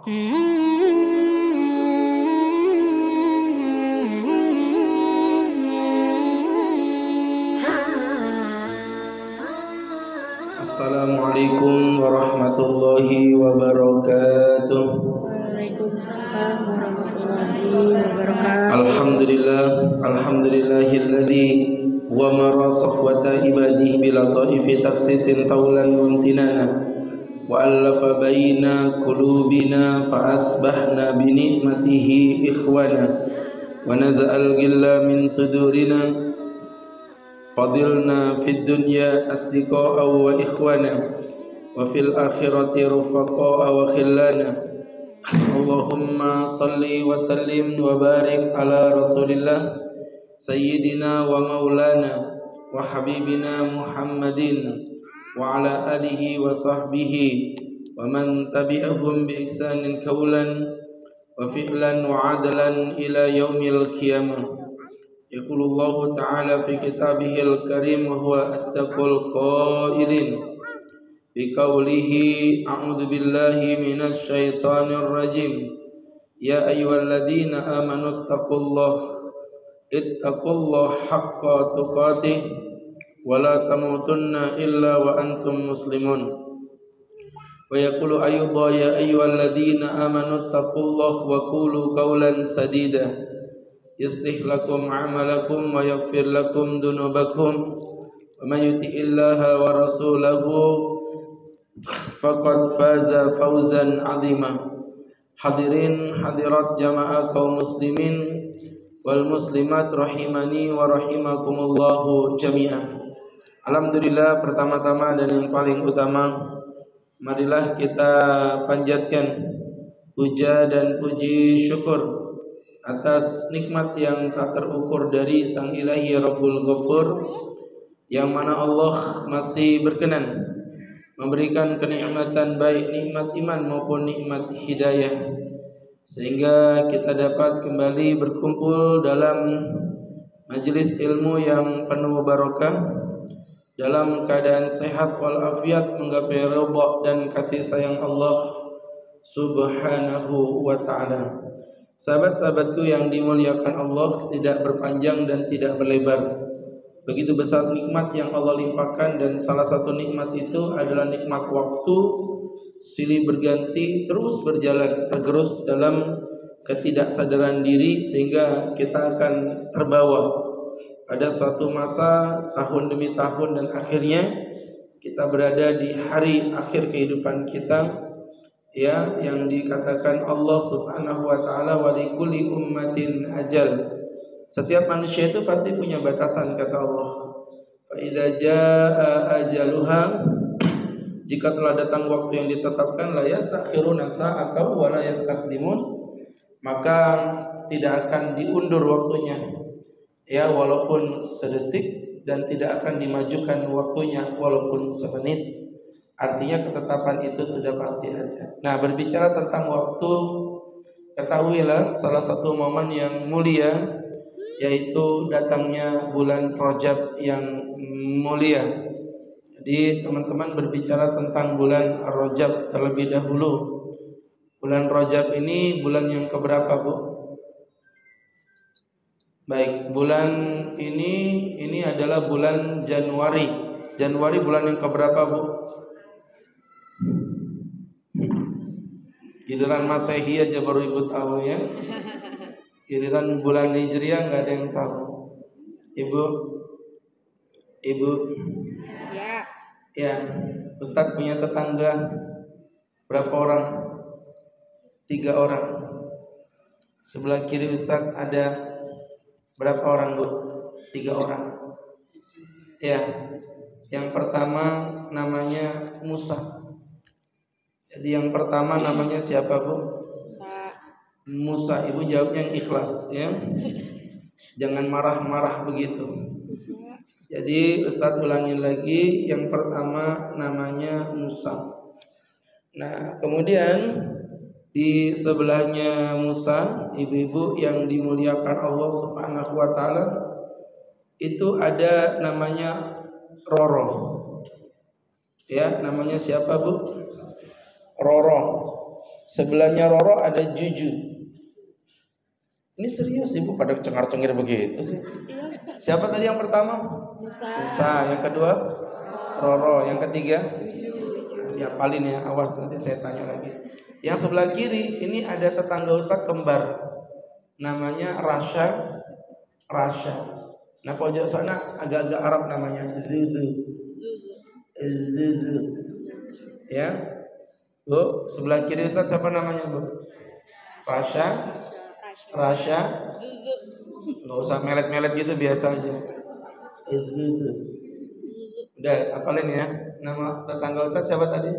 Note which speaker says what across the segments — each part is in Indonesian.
Speaker 1: Assalamualaikum warahmatullahi wabarakatuh.
Speaker 2: Waalaikumsalam warahmatullahi wabarakatuh.
Speaker 1: Alhamdulillahilladzi wa mara safwata ibadihi bila taifi taksisin taulan wa imtinana wa allafa baina qulubina fa asbahna bi ni'matihi ikhwana wa naza'al ghilla min sudurina fadilna fid dunya asdiqa'a wa ikhwana wa fil akhirati rufaqa'a wa khillana. Allahumma salli wa sallim wa barik ala rasulillah sayyidina wa maulana wa habibina Muhammadin wa ala alihi wa sahbihi wa man tabi'ahum bi ihsanin qawlan wa fi'lan wa adalan ila yaumil qiyamah. Yaqulullahu ta'ala fi kitabihil karim wa huwa asdaqul qailin bi qawlihi a'udzu billahi minasy syaithanir rajim ya ayyuhalladzina amanu ittaqullaha haqqa tuqatih wa la tamutunna illa wa antum muslimun. Wa yaqulu ayyudha ya ayyuhalladzina amanu ittaqullaha wa qulu qawlan sadida yuslih lakum a'malakum wa yaghfir lakum dhunubakum wa may yuti'illaha wa rasulahu faqad faza fawzan 'azima. Hadirin hadirat jamaah kaum muslimin wal muslimat rahimani wa rahimakumullahu jami'an. Alhamdulillah, pertama-tama dan yang paling utama, marilah kita panjatkan puja dan puji syukur atas nikmat yang tak terukur dari Sang Ilahi Rabbul Ghafur, yang mana Allah masih berkenan memberikan kenikmatan baik nikmat iman maupun nikmat hidayah, sehingga kita dapat kembali berkumpul dalam majelis ilmu yang penuh barakah, dalam keadaan sehat walafiat, menggapai ridha dan kasih sayang Allah Subhanahu wa ta'ala. Sahabat-sahabatku yang dimuliakan Allah, tidak berpanjang dan tidak berlebar. Begitu besar nikmat yang Allah limpahkan, dan salah satu nikmat itu adalah nikmat waktu silih berganti terus berjalan tergerus dalam ketidaksadaran diri, sehingga kita akan terbawa pada suatu masa tahun demi tahun, dan akhirnya kita berada di hari akhir kehidupan kita, ya, yang dikatakan Allah Subhanahu wa ta'ala wa likulli ummatin ajal. Setiap manusia itu pasti punya batasan, kata Allah. Fa idza jaa ajaluha, jika telah datang waktu yang ditetapkan, la yastakhiruna sa'atan wa la yastaqdimun, maka tidak akan diundur waktunya, ya, walaupun sedetik, dan tidak akan dimajukan waktunya walaupun semenit. Artinya ketetapan itu sudah pasti ada. Nah, berbicara tentang waktu, ketahuilah salah satu momen yang mulia, yaitu datangnya bulan Rajab yang mulia. Jadi teman-teman berbicara tentang bulan Rajab terlebih dahulu. Bulan Rajab ini bulan yang keberapa, Bu? Baik, bulan ini adalah bulan Januari. Januari bulan yang keberapa, Bu? Giliran Masehi aja baru ibu tahu, ya. Giliran bulan Hijriah nggak ada yang tahu. Ibu, ya, Ustadz punya tetangga berapa orang? 3 orang. Sebelah kiri Ustadz ada berapa orang, Bu? 3 orang. Ya, yang pertama namanya Musa. Jadi yang pertama namanya siapa, Bu? Musa. Ibu jawabnya yang ikhlas, ya. Jangan marah-marah begitu. Jadi Ustaz ulangin lagi, yang pertama namanya Musa. Nah, kemudian di sebelahnya Musa, ibu-ibu yang dimuliakan Allah Subhanahu wa ta'ala, itu ada namanya Roro. Ya, namanya siapa, Bu? Roro. Sebelahnya Roro ada Juju. Ini serius Ibu pada cengar-cengir begitu sih. Siapa tadi yang pertama? Musa. Yang kedua Roro. Yang ketiga ya paling ya, awas nanti saya tanya lagi. Yang sebelah kiri ini ada tetangga Ustadz kembar, namanya Rasha. Nah pojok sana agak-agak Arab namanya Zuzu. Ya Bu, sebelah kiri Ustadz siapa namanya Bu? Rasha. Nggak usah melet-melet gitu, biasa aja. Udah, hafalin ya. Nama tetangga Ustadz siapa tadi?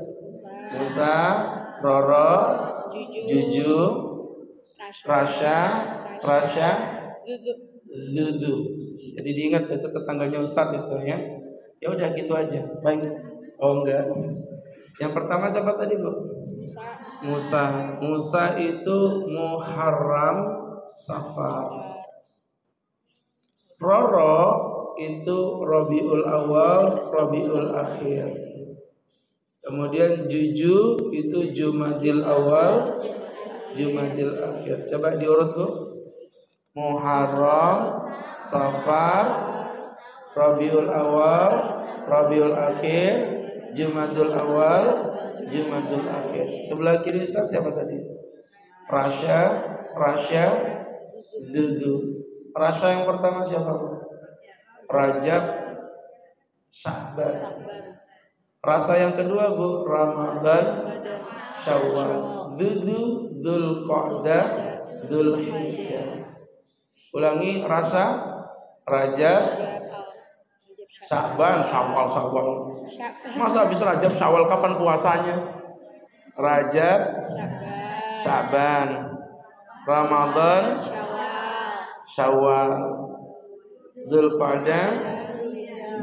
Speaker 1: Musa, Roro, Juju, Rasha, Zuzu. Jadi diingat itu tetangganya Ustadz itu ya. Ya udah gitu aja. Baik. Oh enggak. Yang pertama siapa tadi Bu? Musa itu Muharram, Safar. Roro itu Rabiul Awal, Rabiul Akhir. Kemudian Juju itu Jumadil Awal, Jumadil Akhir. Coba diurut Bu. Muharram, Safar, Rabiul Awal, Rabiul Akhir, Jumadil Awal, Jumadil Akhir. Sebelah kiri Ustaz siapa tadi? Rasha, Zuzu. Rasha yang pertama siapa Bu? Rajab, Sya'ban. Rasa yang kedua Bu, Ramadan, Syawal. Zuzu, Dzulqa'dah, Dzulhijjah. Ulangi, Rasa, Rajab, Sya'ban, Syawal. Masa habis Rajab, Syawal kapan puasanya? Rajab, Sya'ban, Ramadan, Syawal, Dzulqa'dah,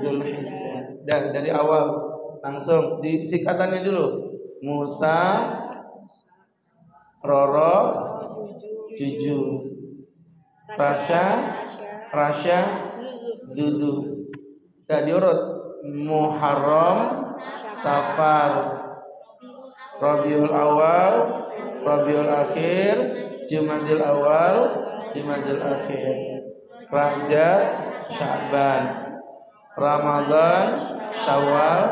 Speaker 1: Dzulhijjah. Dan dari awal langsung di singkatannya dulu. Musa, Roro, Juju, Rasha, Zuzu. Dan diurut. Muharram, Safar, Rabiul Awal, Rabiul Akhir, Jumadil Awal, Jumadil Akhir, Rajab, Sya'ban, Ramadan, Syawal,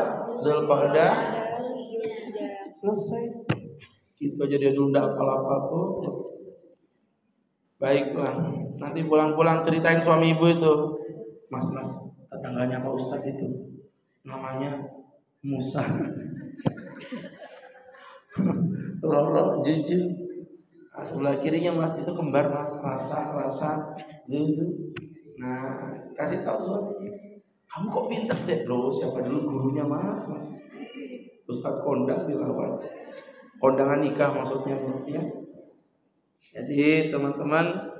Speaker 1: Dzulqa'dah. Selesai. Gitu aja dia dulu enggak apa-apa Bu. Baiklah. Nanti pulang-pulang ceritain suami Ibu itu. Mas, tetangganya Pak Ustadz itu namanya Musa. Roro, Juju. Nah, sebelah kirinya Mas itu kembar Mas, Rasa, Zuzu. Nah, kasih tahu suaminya. Kamu kok pintar deh? Loh, siapa dulu gurunya Mas? Ustadz kondang dilawan. Kondangan nikah maksudnya ya. Jadi teman-teman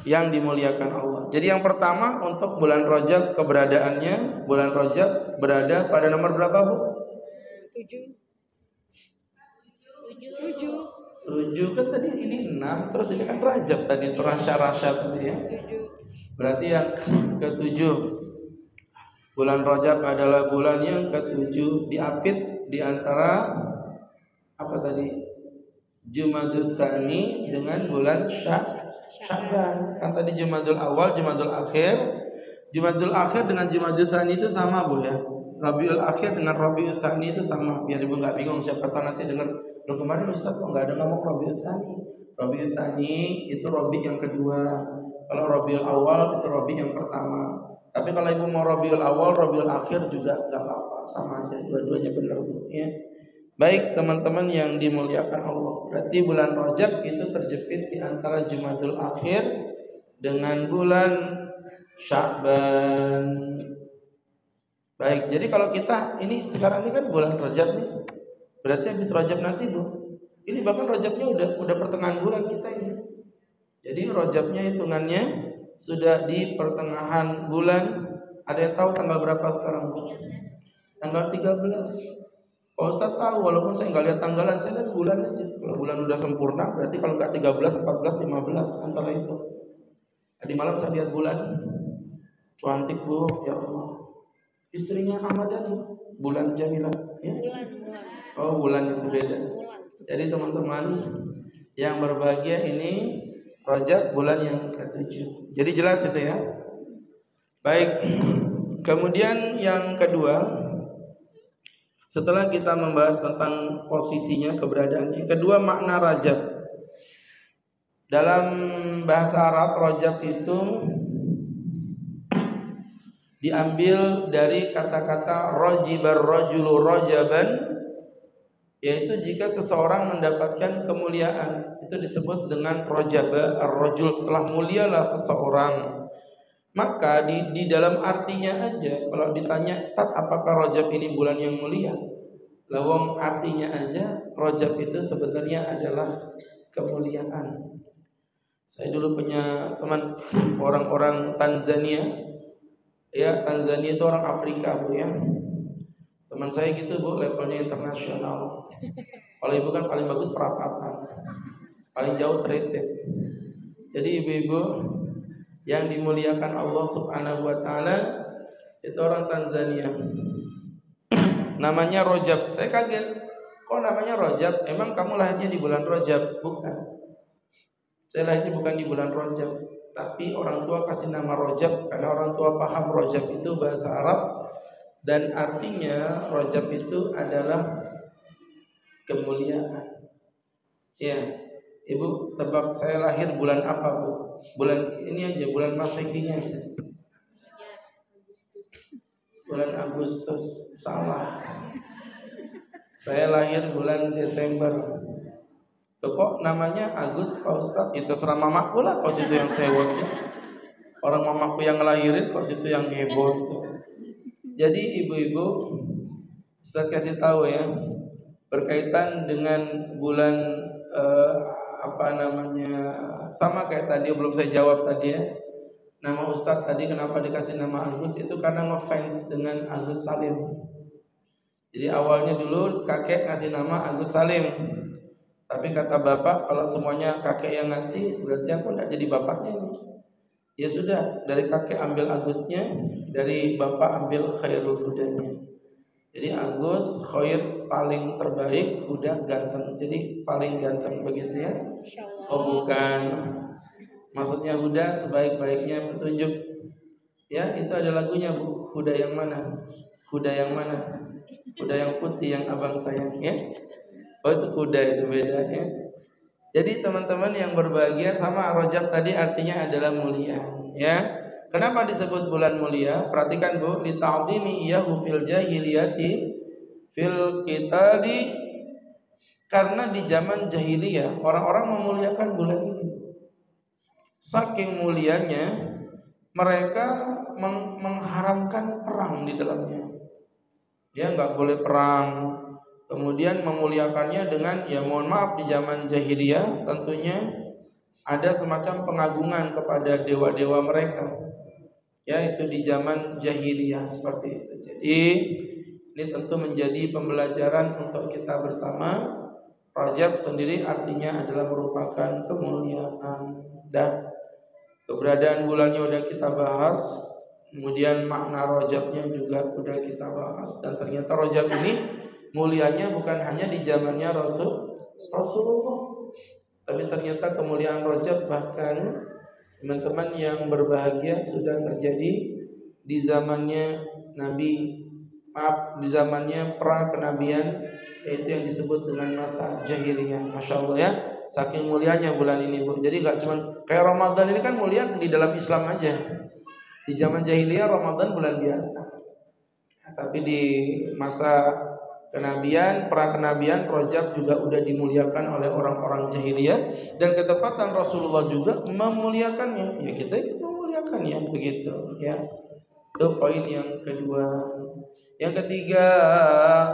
Speaker 1: yang dimuliakan Allah. Jadi yang pertama untuk bulan Rajab keberadaannya, bulan Rajab berada pada nomor berapa Bu? 7 kan tadi, ini 6, terus ini kan Rajab tadi itu Rasha tadi ya. Berarti yang ke-7. Bulan Rajab adalah bulan yang ke-7, diapit di antara apa tadi? Jumadil Tsani dengan bulan Sya'ban. Kan tadi Jumadil Awal, Jumadil Akhir. Jumadil Akhir dengan Jumadil Tsani itu sama Bu ya. Rabiul Akhir dengan Rabiul Tsani itu sama. Biar Ibu enggak bingung, siapa tahu nanti dengar, "Loh kemarin Ustaz kok enggak ada ngomong Rabiul Tsani?" Rabiul Tsani itu Rabi yang kedua. Kalau Rabiul Awal itu Rabi yang pertama. Tapi kalau Ibu mau Rabiul Awal, Rabiul Akhir juga enggak apa-apa, sama aja, dua-duanya benar Bu ya. Baik teman-teman yang dimuliakan Allah. Berarti bulan Rajab itu terjepit di antara Jumadil Akhir dengan bulan Sya'ban. Baik, jadi kalau kita ini sekarang ini kan bulan Rajab nih. Berarti habis Rajab nanti Bu. Ini bahkan Rajabnya udah pertengahan bulan kita ini. Jadi Rajabnya hitungannya sudah di pertengahan bulan. Ada yang tahu tanggal berapa sekarang Bu? Tanggal 13. Pak Ustadz tahu, walaupun saya nggak lihat tanggalan, saya lihat bulan aja. Kalau bulan udah sempurna, berarti kalau nggak 13, 14, 15 antara itu. Tadi malam saya lihat bulan, cantik Bu, ya Allah. Istrinya Ahmad Dhani, bulan Jamila, ya? Oh bulan itu beda. Jadi teman-teman yang berbahagia ini Rajab bulan yang ke-7. Jadi jelas itu ya. Baik. Kemudian yang kedua, setelah kita membahas tentang posisinya, keberadaannya, kedua makna Rajab. Dalam bahasa Arab Rajab itu diambil dari kata-kata rajibar rajulu rajaban, yaitu jika seseorang mendapatkan kemuliaan, itu disebut dengan rajaba, ar-rajul, telah mulialah seseorang. Maka di dalam artinya aja, kalau ditanya, "Tat, apakah Rajab ini bulan yang mulia?" Lawang artinya aja, Rajab itu sebenarnya adalah kemuliaan. Saya dulu punya teman orang-orang Tanzania. Ya, Tanzania itu orang Afrika, Bu ya. Teman saya gitu, Bu, levelnya internasional. Kalau ibu kan paling bagus perapatan, paling jauh treated. Jadi ibu-ibu yang dimuliakan Allah Subhanahu wa taala itu orang Tanzania. Namanya Rajab. Saya kaget. Kok namanya Rajab? Emang kamu lahirnya di bulan Rajab? Bukan. Saya lahirnya bukan di bulan Rajab, tapi orang tua kasih nama Rajab karena orang tua paham Rajab itu bahasa Arab dan artinya Rajab itu adalah kemuliaan. Ya. Ibu tebak saya lahir bulan apa, Bu? Bulan ini aja, bulan Masehinya aja. Bulan Agustus. Salah. Saya lahir bulan Desember. Loh, kok namanya Agus, Pak Ustadz? Itu serah mamaku lah, kok situ yang sewot. Orang mamaku yang ngelahirin, kok situ yang heboh itu. Jadi ibu-ibu, Ustadz kasih tahu ya, berkaitan dengan bulan sama kayak tadi belum saya jawab tadi ya. Nama Ustadz tadi kenapa dikasih nama Agus, itu karena ngefans dengan Agus Salim. Jadi awalnya dulu kakek ngasih nama Agus Salim, tapi kata bapak kalau semuanya kakek yang ngasih berarti aku nggak jadi bapaknya ini. Ya sudah, dari kakek ambil Agusnya, dari bapak ambil Khairul Hudanya. Jadi Agus, Khair paling terbaik, Huda ganteng. Jadi paling ganteng begitu ya? Oh bukan. Maksudnya Huda sebaik-baiknya petunjuk. Ya, itu ada lagunya, Bu. Huda yang mana? Huda yang mana? Huda yang putih yang abang sayang ya. Oh itu kuda, itu beda ya. Jadi teman-teman yang berbahagia, sama Rajab tadi artinya adalah mulia ya. Kenapa disebut bulan mulia? Perhatikan Bu, li ta'dhimi iyahu fil jahiliyati fil qitali, karena di zaman jahiliyah orang-orang memuliakan bulan ini. Saking mulianya mereka mengharamkan perang di dalamnya. Ya, enggak boleh perang. Kemudian memuliakannya dengan, ya mohon maaf, di zaman jahiliyah tentunya ada semacam pengagungan kepada dewa-dewa mereka. Ya, itu di zaman jahiliyah seperti itu. Jadi ini tentu menjadi pembelajaran untuk kita bersama. Rajab sendiri artinya adalah merupakan kemuliaan. Dan keberadaan bulannya udah kita bahas. Kemudian makna Rajabnya juga udah kita bahas. Dan ternyata Rajab ini mulianya bukan hanya di zamannya Rasulullah, tapi ternyata kemuliaan Rajab bahkan teman-teman yang berbahagia sudah terjadi di zamannya di zamannya pra kenabian, yaitu yang disebut dengan masa jahiliyah. Masya Allah ya, saking mulianya bulan ini Bu. Jadi gak cuma kayak Ramadan ini kan mulia di dalam Islam aja. Di zaman jahiliyah Ramadan bulan biasa, tapi di masa kenabian, pra kenabian, Rajab juga udah dimuliakan oleh orang-orang jahiliyah, dan ketepatan Rasulullah juga memuliakannya. Ya kita memuliakannya begitu ya. Itu poin yang kedua. Yang ketiga,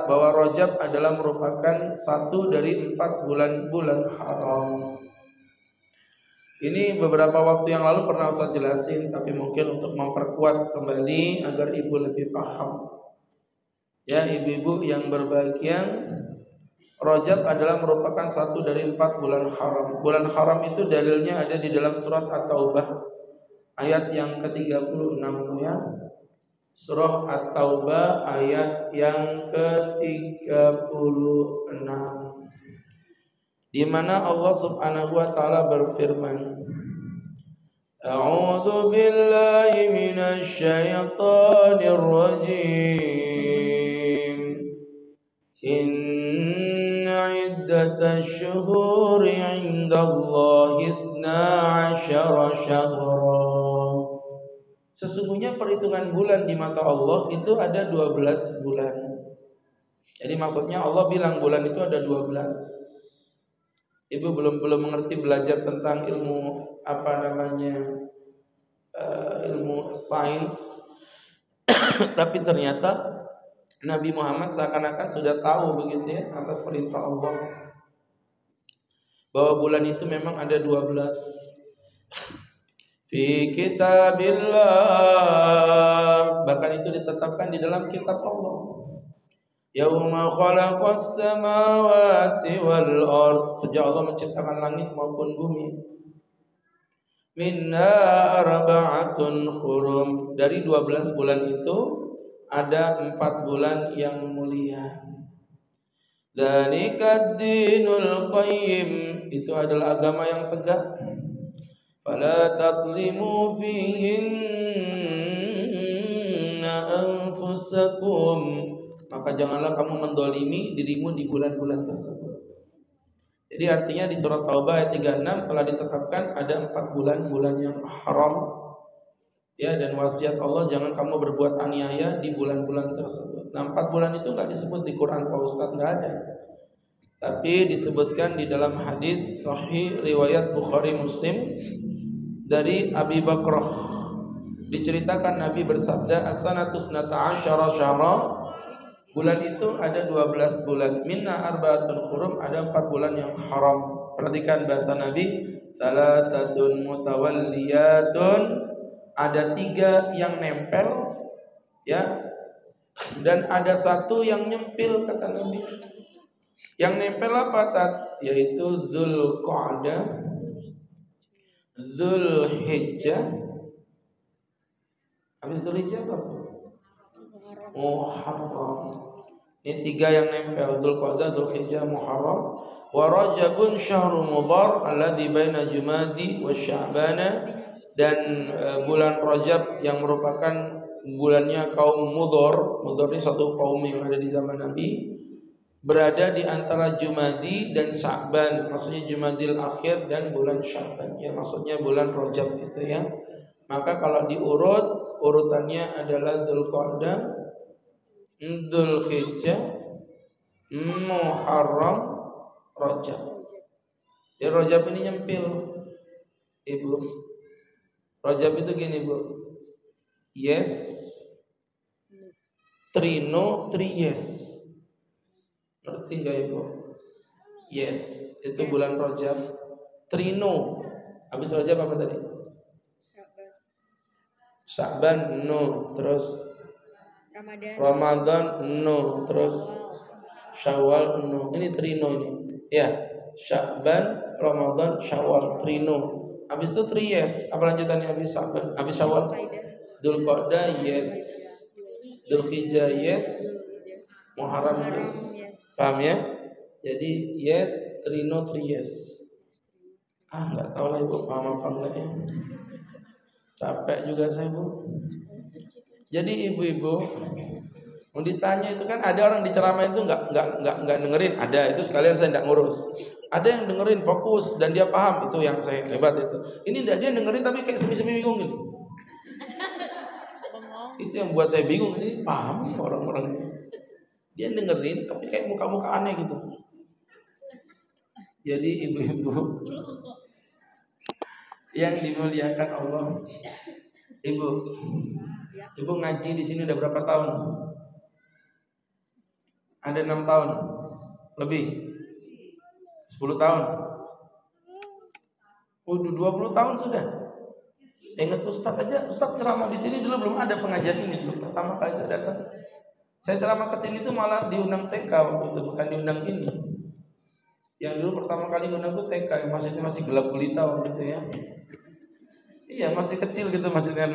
Speaker 1: bahwa Rajab adalah merupakan satu dari 4 bulan-bulan haram. Ini beberapa waktu yang lalu pernah saya jelasin, tapi mungkin untuk memperkuat kembali agar ibu lebih paham. Ya ibu-ibu yang berbahagia, Rajab adalah merupakan satu dari 4 bulan haram. Bulan haram itu dalilnya ada di dalam surat At-Taubah ayat yang ke-36 ya. Surah At-Taubah ayat yang ke-36. di mana Allah Subhanahu wa taala berfirman, A'udzu billahi minasy syaithanir rajim. Inna iddatasy syuhuri 'indallahi 12 syahra. Sesungguhnya perhitungan bulan di mata Allah itu ada 12 bulan. Jadi maksudnya Allah bilang bulan itu ada 12. Ibu belum mengerti belajar tentang ilmu ilmu sains. Tapi ternyata Nabi Muhammad seakan-akan sudah tahu begitu ya atas perintah Allah bahwa bulan itu memang ada 12. Fi kitabillah, bahkan itu ditetapkan di dalam kitab Allah. Yauma khalaqas samawati wal ard, sejak Allah menciptakan langit maupun bumi. Minna arba'atun hurum, dari 12 bulan itu ada 4 bulan yang mulia. Dzalikad dinul qayyim, itu adalah agama yang tegak. Fala tadlimu fihinna anfusakum, maka janganlah kamu mendolimi dirimu di bulan-bulan tersebut. Jadi artinya di surat Taubah ayat 36 telah ditetapkan ada 4 bulan-bulan yang haram. Ya, dan wasiat Allah jangan kamu berbuat aniaya di bulan-bulan tersebut. Nah, 4 bulan itu enggak disebut di Quran Pak Ustaz, enggak ada. Tapi disebutkan di dalam hadis sahih riwayat Bukhari Muslim dari Abi Bakrah. Diceritakan Nabi bersabda, as-sanatus nata'asyara syahra, bulan itu ada 12 bulan. Minna arba'atun hurum, ada 4 bulan yang haram. Perhatikan bahasa Nabi, salasatun mutawalliyatun, ada 3 yang nempel, ya, dan ada 1 yang nyempil, kata Nabi. Yang nempel apa, Tat? Yaitu Dzulqa'dah, Dzulhijjah. Habis Dzulhijjah apa? Muharram. Ini 3 yang nempel, Dzulqa'dah, Dzulhijjah, Muharram. Wa Rajabun syahrul mudhar alladzi baina Jumadi wa Sya'bana, dan bulan Rajab yang merupakan bulannya kaum Mudhar. Mudhar ini satu kaum yang ada di zaman Nabi, berada di antara Jumadi dan Sya'ban. Maksudnya Jumadil akhir dan bulan Sya'ban. Ya, maksudnya bulan Rajab itu ya. Maka kalau diurut, urutannya adalah Dzulqa'dah, Dzulhijjah, Muharram, Rajab. Ya, Rajab ini nyempil, Ibu. Rajab itu gini, Bu. Yes, Trino, 3 yes. Ngerti gak, Ibu? Yes, itu bulan Rajab. Trino, habis Rajab apa tadi? Sya'ban, no. Terus Ramadan, no. Terus Syawal, no. Ini Trino ini. Ya, Sya'ban, Ramadan, Syawal, Trino. Habis itu 3 yes. Apa lanjutannya habis Sya'ban? Habis Syawal? Dzulqa'dah yes. Dzulhijjah yes. Muharram yes. Paham ya? Jadi yes, Trino, 3 yes. Enggak tahu lah Ibu paham apa enggak ya. Capek juga saya, Bu. Jadi ibu-ibu mau ditanya itu kan ada orang diceramain itu enggak dengerin, ada, itu sekalian saya enggak ngurus. Ada yang dengerin fokus dan dia paham, itu yang saya hebat itu. Ini enggak, dia dengerin tapi kayak semi-semi bingung gitu. Itu yang buat saya bingung, ini paham orang-orang ini. Dia dengerin tapi kayak muka-muka aneh gitu. Jadi ibu-ibu yang dimuliakan Allah, Ibu ngaji di sini udah berapa tahun? Ada 6 tahun lebih, 10 tahun, 20 tahun sudah. Ingat Ustadz aja, Ustadz ceramah di sini dulu belum ada pengajian ini dulu. Pertama kali saya datang, saya ceramah ke sini tuh malah diundang TK waktu itu, bukan diundang ini. Yang dulu pertama kali diundang tuh TK, yang masih gelap gulita waktu itu ya. Iya, masih kecil gitu masjidnya,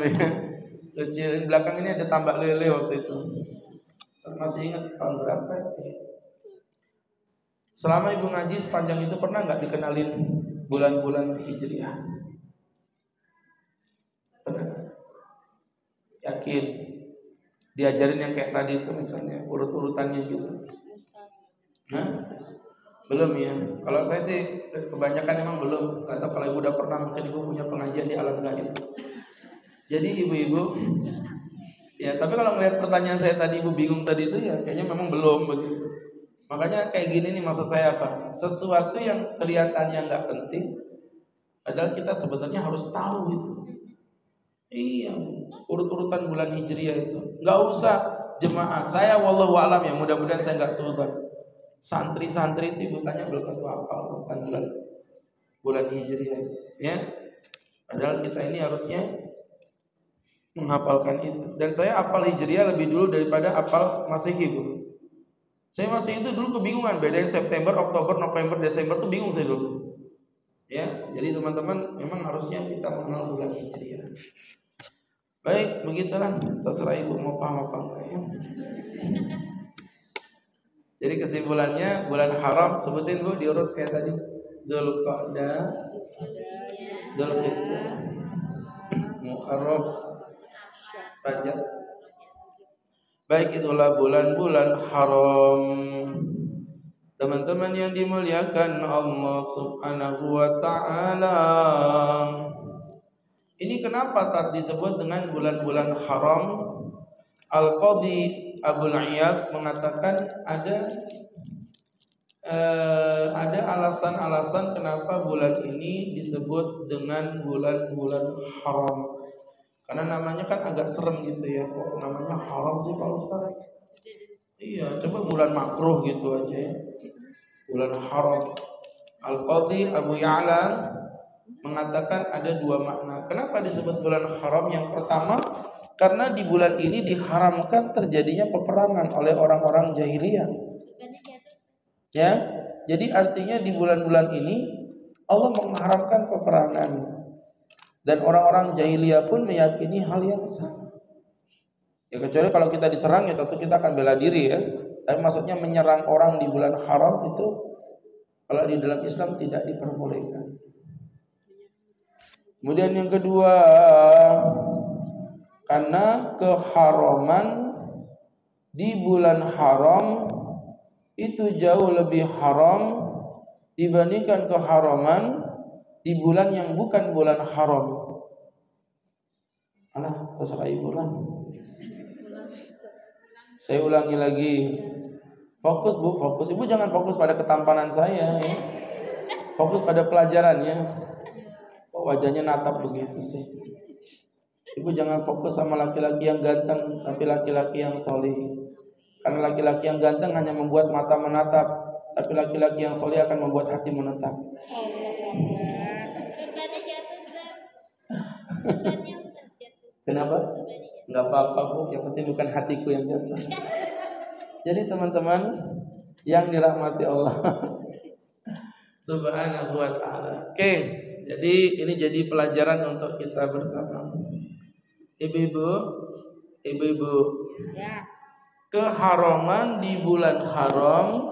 Speaker 1: kecil. Di belakang ini ada tambak lele waktu itu. Saya masih ingat tahun berapa ya? Selama ibu ngaji sepanjang itu pernah nggak dikenalin bulan-bulan Hijriah? Pernah? Yakin? Diajarin yang kayak tadi itu misalnya urut-urutannya gitu? Hah? Belum ya? Kalau saya sih kebanyakan emang belum. Atau kalau ibu udah pernah, mungkin ibu punya pengajian di alam gaib. Jadi ibu-ibu, ya tapi kalau ngeliat pertanyaan saya tadi, ibu bingung tadi itu ya kayaknya memang belum begitu. Makanya kayak gini nih, maksud saya apa? Sesuatu yang kelihatannya nggak penting, padahal kita sebenarnya harus tahu itu. Iya, urut-urutan bulan Hijriah itu. Nggak usah jemaah. Saya wallahu alam ya, mudah-mudahan saya nggak suudon. Santri-santri itu ibu tanya belum tentu apa urutan bulan Hijriah, ya. Padahal kita ini harusnya menghafalkan itu. Dan saya hafal Hijriah lebih dulu daripada hafal Masehi, Bu. Saya masih itu dulu kebingungan, bedain September, Oktober, November, Desember tuh bingung saya dulu. Ya, jadi teman-teman memang harusnya kita mengenal bulan Hijriah. Baik, begitulah, terserah ibu mau paham apa enggak ya. Jadi kesimpulannya bulan haram, sebutin Bu diurut kayak tadi. Dzulqa'dah, Dzulhijjah, Muharram, Rajab. Baik, itulah bulan-bulan haram. Teman-teman yang dimuliakan Allah Subhanahu wa ta'ala, ini kenapa tak disebut dengan bulan-bulan haram? Al-Qadhi Abul Iyad mengatakan ada alasan-alasan kenapa bulan ini disebut dengan bulan-bulan haram. Karena namanya kan agak serem gitu ya, kok namanya haram sih Pak Ustaz? Iya, coba bulan makruh gitu aja ya. Bulan haram. Al-Qadhi Abu Ya'la mengatakan ada dua makna. Kenapa disebut bulan haram? Yang pertama, karena di bulan ini diharamkan terjadinya peperangan oleh orang-orang jahiliyah. Ya, jadi artinya di bulan-bulan ini Allah mengharamkan peperangan. Dan orang-orang jahiliyah pun meyakini hal yang sama. Ya kecuali kalau kita diserang ya tentu kita akan bela diri ya. Tapi maksudnya menyerang orang di bulan haram itu kalau di dalam Islam tidak diperbolehkan. Kemudian yang kedua, karena keharaman di bulan haram itu jauh lebih haram dibandingkan keharaman di bulan yang bukan bulan haram. Alah, terserah ibu lah. Saya ulangi lagi. Fokus Bu, fokus. Ibu jangan fokus pada ketampanan saya ya. Fokus pada pelajarannya. Kok wajahnya natap begitu sih? Ibu jangan fokus sama laki-laki yang ganteng, tapi laki-laki yang soleh. Karena laki-laki yang ganteng hanya membuat mata menatap, tapi laki-laki yang soleh akan membuat hati menetap. Kenapa? Enggak apa-apa Bu, yang penting bukan hatiku yang jatuh. Jadi teman-teman yang dirahmati Allah Subhanahu wa ta'ala. Oke, jadi ini jadi pelajaran untuk kita bersama. Ibu-ibu ya. Keharaman di bulan haram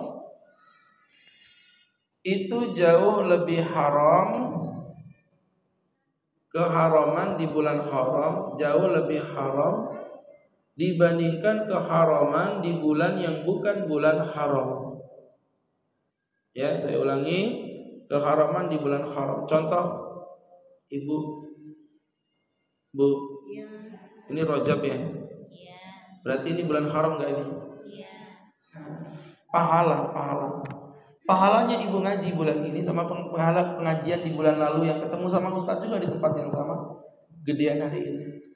Speaker 1: itu jauh lebih haram. Keharaman di bulan haram jauh lebih haram dibandingkan keharaman di bulan yang bukan bulan haram. Ya, saya ulangi, keharaman di bulan haram. Contoh, Ibu, Bu, ya. Ini Rajab ya? Ya. Berarti ini bulan haram nggak ini? Ya. Pahala. Pahalanya ibu ngaji bulan ini sama pahala pengajian di bulan lalu yang ketemu sama Ustadz juga di tempat yang sama, gedean hari ini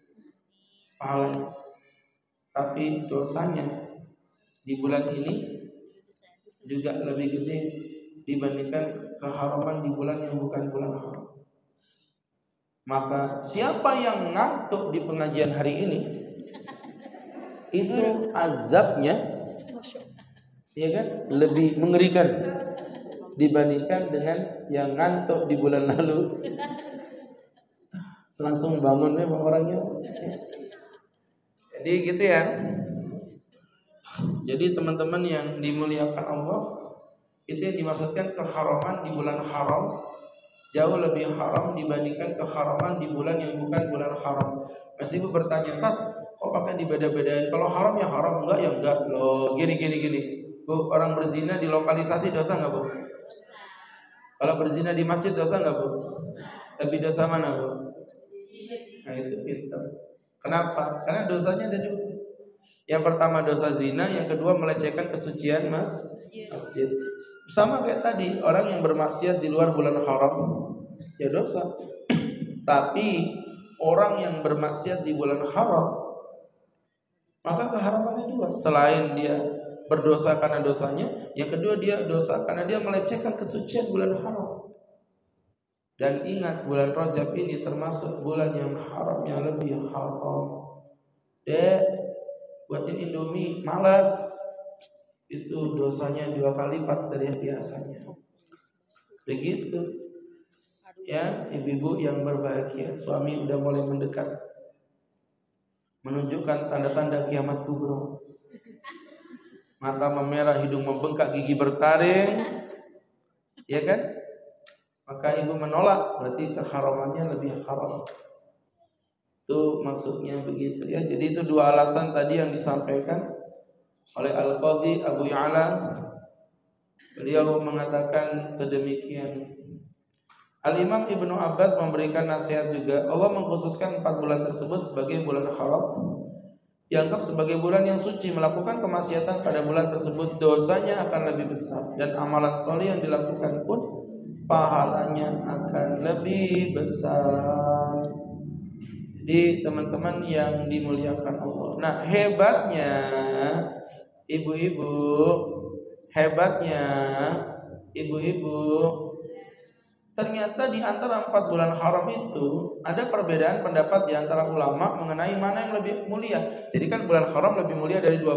Speaker 1: pahalanya. Tapi dosanya di bulan ini juga lebih gede dibandingkan keharaman di bulan yang bukan bulan haram. Maka siapa yang ngantuk di pengajian hari ini, itu azabnya, ya kan, lebih mengerikan dibandingkan dengan yang ngantuk di bulan lalu. Langsung bangun memang orangnya. Jadi gitu ya. Jadi teman-teman yang dimuliakan Allah, Itu yang dimaksudkan keharaman di bulan haram jauh lebih haram dibandingkan keharaman di bulan yang bukan bulan haram. Pasti ibu bertanya, Tat, kok pakai dibeda-bedain? Kalau haram ya haram, enggak ya enggak. Loh, gini. Bu, orang berzina di lokalisasi dosa enggak, Bu? Kalau berzina di masjid dosa enggak, Bu? Lebih dosa mana, Bu? Nah, itu pintar. Kenapa? Karena dosanya ada dua. Yang pertama dosa zina, yang kedua melecehkan kesucian masjid. Sama kayak tadi, orang yang bermaksiat di luar bulan haram ya dosa. Tapi orang yang bermaksiat di bulan haram, maka keharamannya dua. Selain dia berdosa karena dosanya, yang kedua dia dosa karena dia melecehkan kesucian bulan haram. Dan ingat, bulan Rajab ini termasuk bulan yang haramnya lebih haram. Buatin Indomie malas, itu dosanya 2 kali lipat dari yang biasanya. Begitu ya, ibu-ibu yang berbahagia, suami udah mulai mendekat, menunjukkan tanda-tanda kiamat kubro. Mata memerah, hidung membengkak, gigi bertaring, ya kan? Maka ibu menolak, berarti keharamannya lebih haram. Itu maksudnya begitu ya. Jadi itu dua alasan tadi yang disampaikan oleh Al-Qadhi Abu Ya'la. Beliau mengatakan sedemikian. Al-Imam Ibnu Abbas memberikan nasihat juga. Allah mengkhususkan 4 bulan tersebut sebagai bulan haram, dianggap sebagai bulan yang suci. Melakukan kemaksiatan pada bulan tersebut dosanya akan lebih besar, dan amalan soleh yang dilakukan pun pahalanya akan lebih besar. Jadi teman-teman yang dimuliakan Allah. Nah, hebatnya ibu-ibu, ternyata di antara 4 bulan haram itu ada perbedaan pendapat di antara ulama mengenai mana yang lebih mulia. Jadi kan bulan haram lebih mulia dari 12.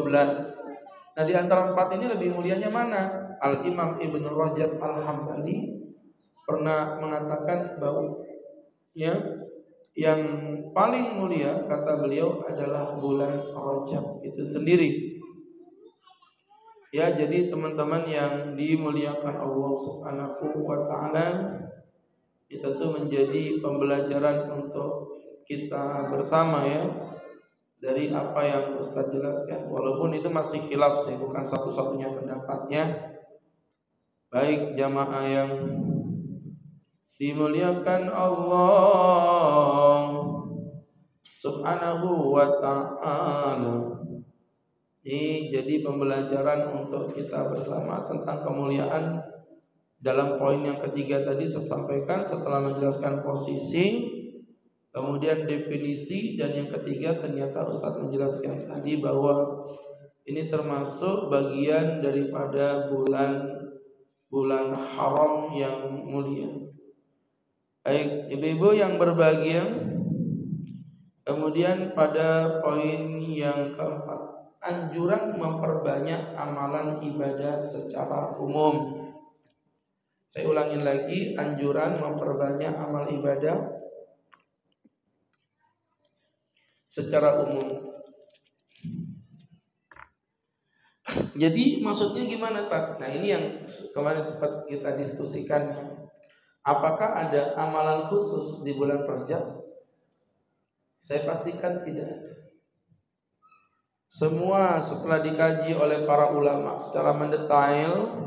Speaker 1: Nah, di antara 4 ini lebih mulianya mana? Al-Imam Ibnu Rajab Al-Hambali pernah mengatakan bahwa yang paling mulia, kata beliau, adalah bulan Rajab itu sendiri. Ya, jadi teman-teman yang dimuliakan Allah Subhanahu wa taala, itu tentu menjadi pembelajaran untuk kita bersama ya, dari apa yang Ustaz jelaskan. Walaupun itu masih khilaf sih, bukan satu-satunya pendapatnya. Baik jamaah yang dimuliakan Allah Subhanahu wa ta'ala, ini jadi pembelajaran untuk kita bersama tentang kemuliaan. Dalam poin yang ketiga tadi saya sampaikan setelah menjelaskan posisi, kemudian definisi, dan yang ketiga ternyata Ustadz menjelaskan tadi bahwa ini termasuk bagian daripada bulan haram yang mulia. Baik, ibu-ibu yang berbahagia, kemudian pada poin yang keempat, anjuran memperbanyak amalan ibadah secara umum. Saya ulangin lagi, anjuran memperbanyak amal ibadah secara umum. Jadi maksudnya gimana, Pak? Nah, ini yang kemarin sempat kita diskusikan. Apakah ada amalan khusus di bulan Rajab? Saya pastikan tidak ada. Semua setelah dikaji oleh para ulama secara mendetail,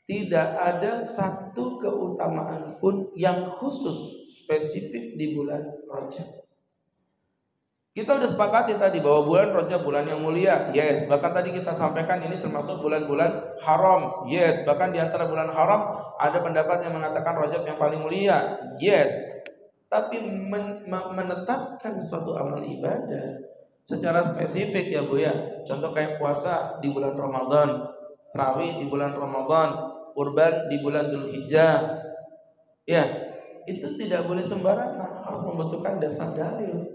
Speaker 1: tidak ada satu keutamaan pun yang khusus spesifik di bulan Rajab. Kita udah sepakati tadi bahwa bulan Rajab bulan yang mulia, yes. Bahkan tadi kita sampaikan ini termasuk bulan-bulan haram, yes. Bahkan di antara bulan haram ada pendapat yang mengatakan Rajab yang paling mulia, yes. Tapi menetapkan suatu amal ibadah secara spesifik ya Bu ya. Contoh kayak puasa di bulan Ramadan, tarawih di bulan Ramadan, kurban di bulan Dzulhijjah. Ya, itu tidak boleh sembarangan, harus membutuhkan dasar dalil.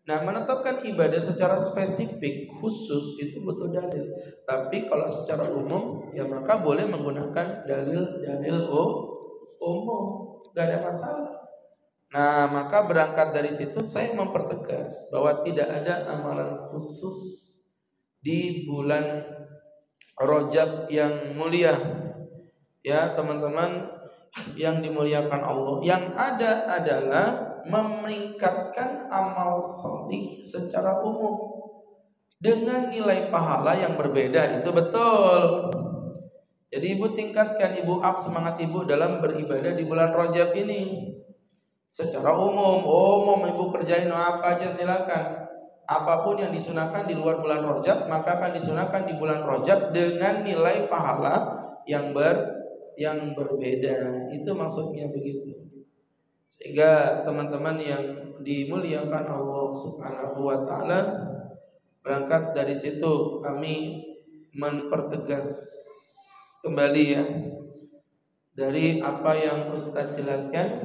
Speaker 1: Nah, menetapkan ibadah secara spesifik khusus itu butuh dalil. Tapi kalau secara umum ya maka boleh menggunakan dalil umum, gak ada masalah. Nah, maka berangkat dari situ saya mempertegas bahwa tidak ada amalan khusus di bulan Rajab yang mulia. Ya teman-teman yang dimuliakan Allah, yang ada adalah meningkatkan amal salih secara umum dengan nilai pahala yang berbeda, itu betul. Jadi ibu tingkatkan, ibu up semangat ibu dalam beribadah di bulan Rajab ini. Secara umum ibu kerjain apa aja silakan. Apapun yang disunahkan di luar bulan Rajab maka akan disunahkan di bulan Rajab dengan nilai pahala yang berbeda. Itu maksudnya begitu. Sehingga teman-teman yang dimuliakan Allah Subhanahu wa taala, berangkat dari situ kami mempertegas kembali ya dari apa yang Ustadz jelaskan,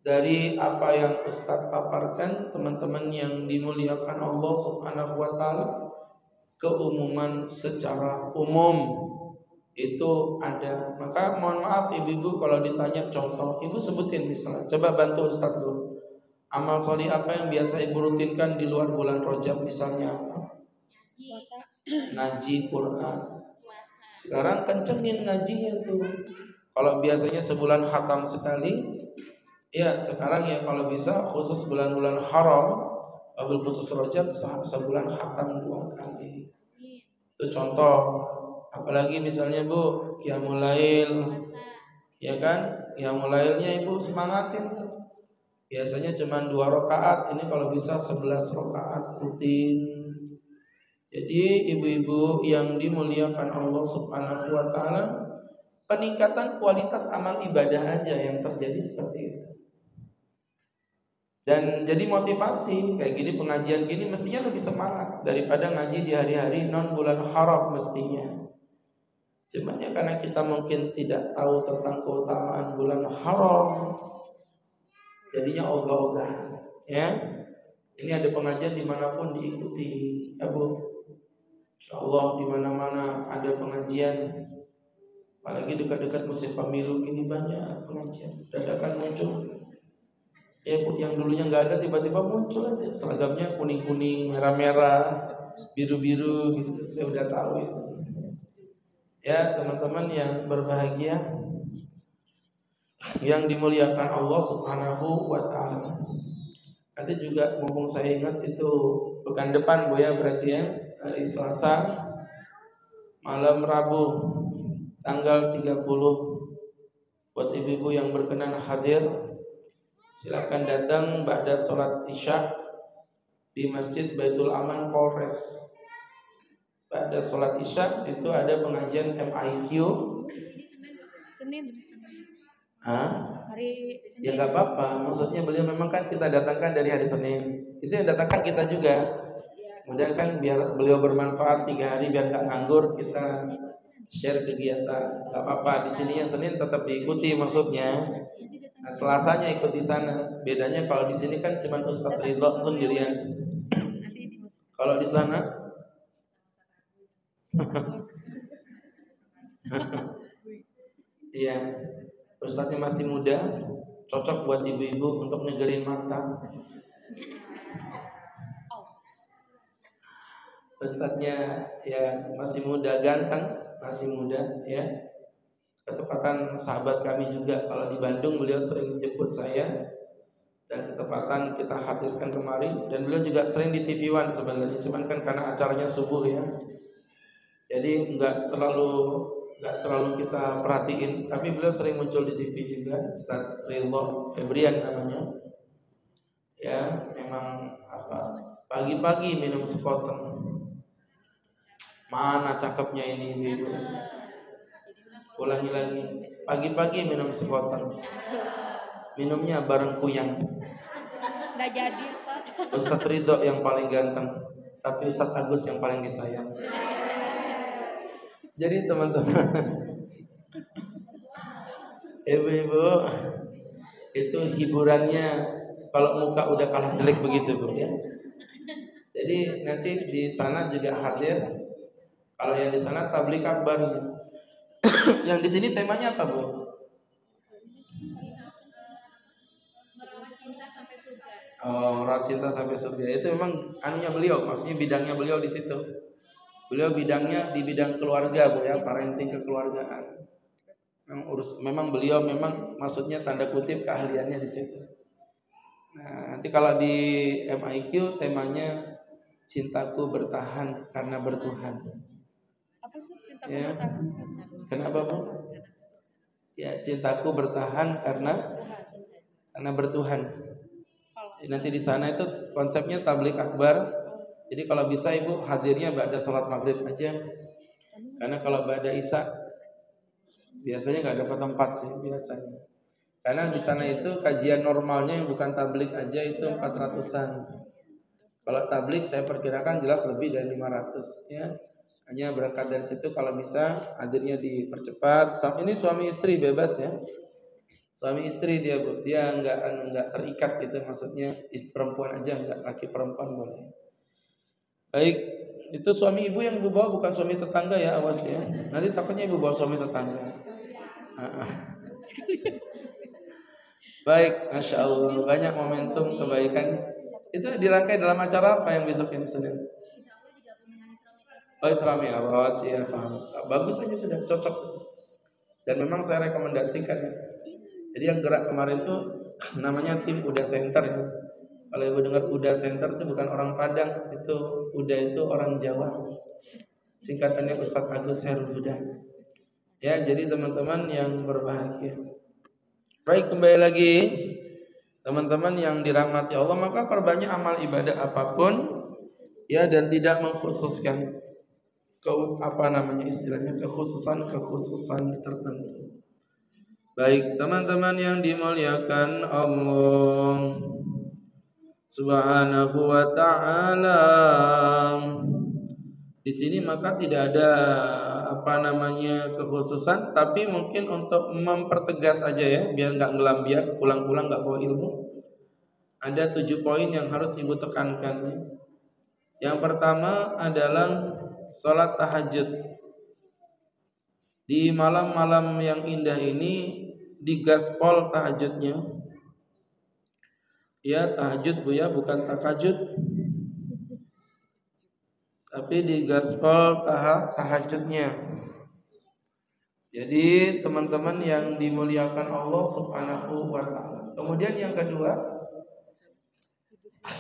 Speaker 1: dari apa yang Ustadz paparkan, teman-teman yang dimuliakan Allah Subhanahu wa taala, keumuman secara umum itu ada. Maka mohon maaf ibu-ibu kalau ditanya contoh, ibu sebutin misalnya. Coba bantu Ustadz dulu. Amal sholih apa yang biasa ibu rutinkan di luar bulan Rajab, misalnya apa? Ngaji Quran. Sekarang kencengin ngajinya tuh. Kalau biasanya sebulan khatam sekali, ya sekarang ya kalau bisa khusus bulan-bulan haram, wabil khusus Rajab sebulan khatam 2 kali. Itu contoh. Apalagi misalnya Bu, Qiyamul Lail, ya kan? Qiyamul Lailnya ibu semangatin tuh. Biasanya cuma 2 rakaat, ini kalau bisa 11 rakaat rutin. Jadi ibu-ibu yang dimuliakan Allah Subhanahu wa taala, peningkatan kualitas amal ibadah aja yang terjadi seperti itu. Dan jadi motivasi kayak gini, pengajian gini mestinya lebih semangat daripada ngaji di hari-hari non bulan haram mestinya. Cuman ya karena kita mungkin tidak tahu tentang keutamaan bulan haram, jadinya ogah-ogahan. Ya, ini ada pengajian dimanapun diikuti, ya Bu. Insyaallah di mana-mana ada pengajian. Apalagi dekat-dekat musim pemilu gini banyak pengajian. Dadakan muncul. Ya Bu, yang dulunya nggak ada tiba-tiba muncul aja. Seragamnya kuning-kuning, merah-merah, biru-biru gitu. Saya udah tahu itu. Ya teman-teman yang berbahagia, yang dimuliakan Allah Subhanahu wa taala. Nanti juga mumpung saya ingat itu pekan depan Bu ya, berarti ya hari Selasa malam Rabu tanggal 30, buat ibu-ibu yang berkenan hadir silakan datang ba'da sholat isya di Masjid Baitul Aman Polres. Ba'da sholat isya itu ada pengajian MIQ.
Speaker 2: Senin.
Speaker 1: Hari Senin. Ya nggak apa-apa, maksudnya beliau memang kan kita datangkan dari hari Senin. Itu yang datangkan kita juga. Kemudian kan biar beliau bermanfaat 3 hari biar nggak nganggur, kita share kegiatan. Gak apa-apa, di sininya Senin tetap diikuti maksudnya. Nah, Selasanya ikut di sana. Bedanya kalau di sini kan cuma Ustadz Ridho sendirian. Kalau di sana iya, Ustadznya masih muda, cocok buat ibu-ibu untuk nyegerin mata. Ustadznya ya masih muda, ganteng, masih muda ya. Ketepatan sahabat kami juga kalau di Bandung beliau sering jemput saya, dan ketepatan kita hadirkan kemarin, dan beliau juga sering di TV One sebenarnya, cuman kan karena acaranya subuh ya. Jadi nggak terlalu kita perhatiin, tapi beliau sering muncul di TV juga. Ustadz Ridho Febrian namanya. Ya, memang pagi-pagi minum sekoteng. Mana cakepnya ini ibu. Ulangi lagi. Pagi-pagi minum sekoteng. Minumnya bareng kuyang.
Speaker 2: Nggak jadi
Speaker 1: Ustadz Ridho yang paling ganteng, tapi Ustadz Agus yang paling disayang. Jadi teman-teman, ibu-ibu itu hiburannya kalau muka udah kalah jelek begitu Bu ya. Jadi nanti di sana juga hadir. Kalau yang di sana tablik akbar. Yang di sini temanya apa Bu? Oh, Merawat Cinta Sampai Surga. Itu memang anunya beliau, maksudnya bidangnya beliau di situ. Beliau bidangnya di bidang keluarga Bu ya, parenting kekeluargaan. memang beliau memang maksudnya tanda kutip keahliannya di situ. Nah, nanti kalau di MIQ temanya cintaku bertahan karena bertuhan.
Speaker 2: Apa sih cintaku
Speaker 1: Ya.
Speaker 2: bertahan?
Speaker 1: Kenapa, Bu? Ya, cintaku bertahan karena bertuhan. Nanti di sana itu konsepnya tablik akbar. Jadi kalau bisa Ibu hadirnya ba'da salat maghrib aja. Karena kalau ba'da isya biasanya nggak dapat tempat sih biasanya. Karena di sana itu kajian normalnya yang bukan tablik aja itu 400-an. Kalau tablik saya perkirakan jelas lebih dari 500 ya. Hanya berangkat dari situ kalau bisa hadirnya dipercepat. Ini suami istri bebas ya. Suami istri dia Bu, dia enggak terikat gitu, maksudnya istri perempuan aja, enggak laki perempuan boleh. Baik, itu suami ibu yang ibu bawa bukan suami tetangga ya, awas ya. Nanti takutnya ibu bawa suami tetangga. Baik, Masya Allah, banyak momentum kebaikan. Itu dirangkai dalam acara apa yang besok ini Senin? Oh, Islami Awad sih ya, paham. Bagus aja sudah cocok. Dan memang saya rekomendasikan ya. Jadi yang gerak kemarin itu namanya tim Uda Center ya. Kalau ibu dengar Uda Center itu bukan orang Padang, itu Uda itu orang Jawa. Singkatannya Ustadz Agus Herul Huda. Ya, jadi teman-teman yang berbahagia. Baik, kembali lagi teman-teman yang dirahmati Allah, maka perbanyak amal ibadah apapun ya, dan tidak mengkhususkan kekhususan tertentu. Baik, teman-teman yang dimuliakan Allah Subhanahu wa ta'ala. Di sini maka tidak ada kekhususan, tapi mungkin untuk mempertegas aja ya, biar nggak ngelambiar, pulang-pulang nggak bawa ilmu. Ada 7 poin yang harus ibu tekankan. Yang pertama adalah sholat tahajud. Di malam-malam yang indah ini digaspol tahajudnya. Ya, tahajud Bu ya, bukan takajud. Tapi digaspol tahajudnya. Jadi teman-teman yang dimuliakan Allah Subhanahu wa ta'ala. Kemudian yang kedua,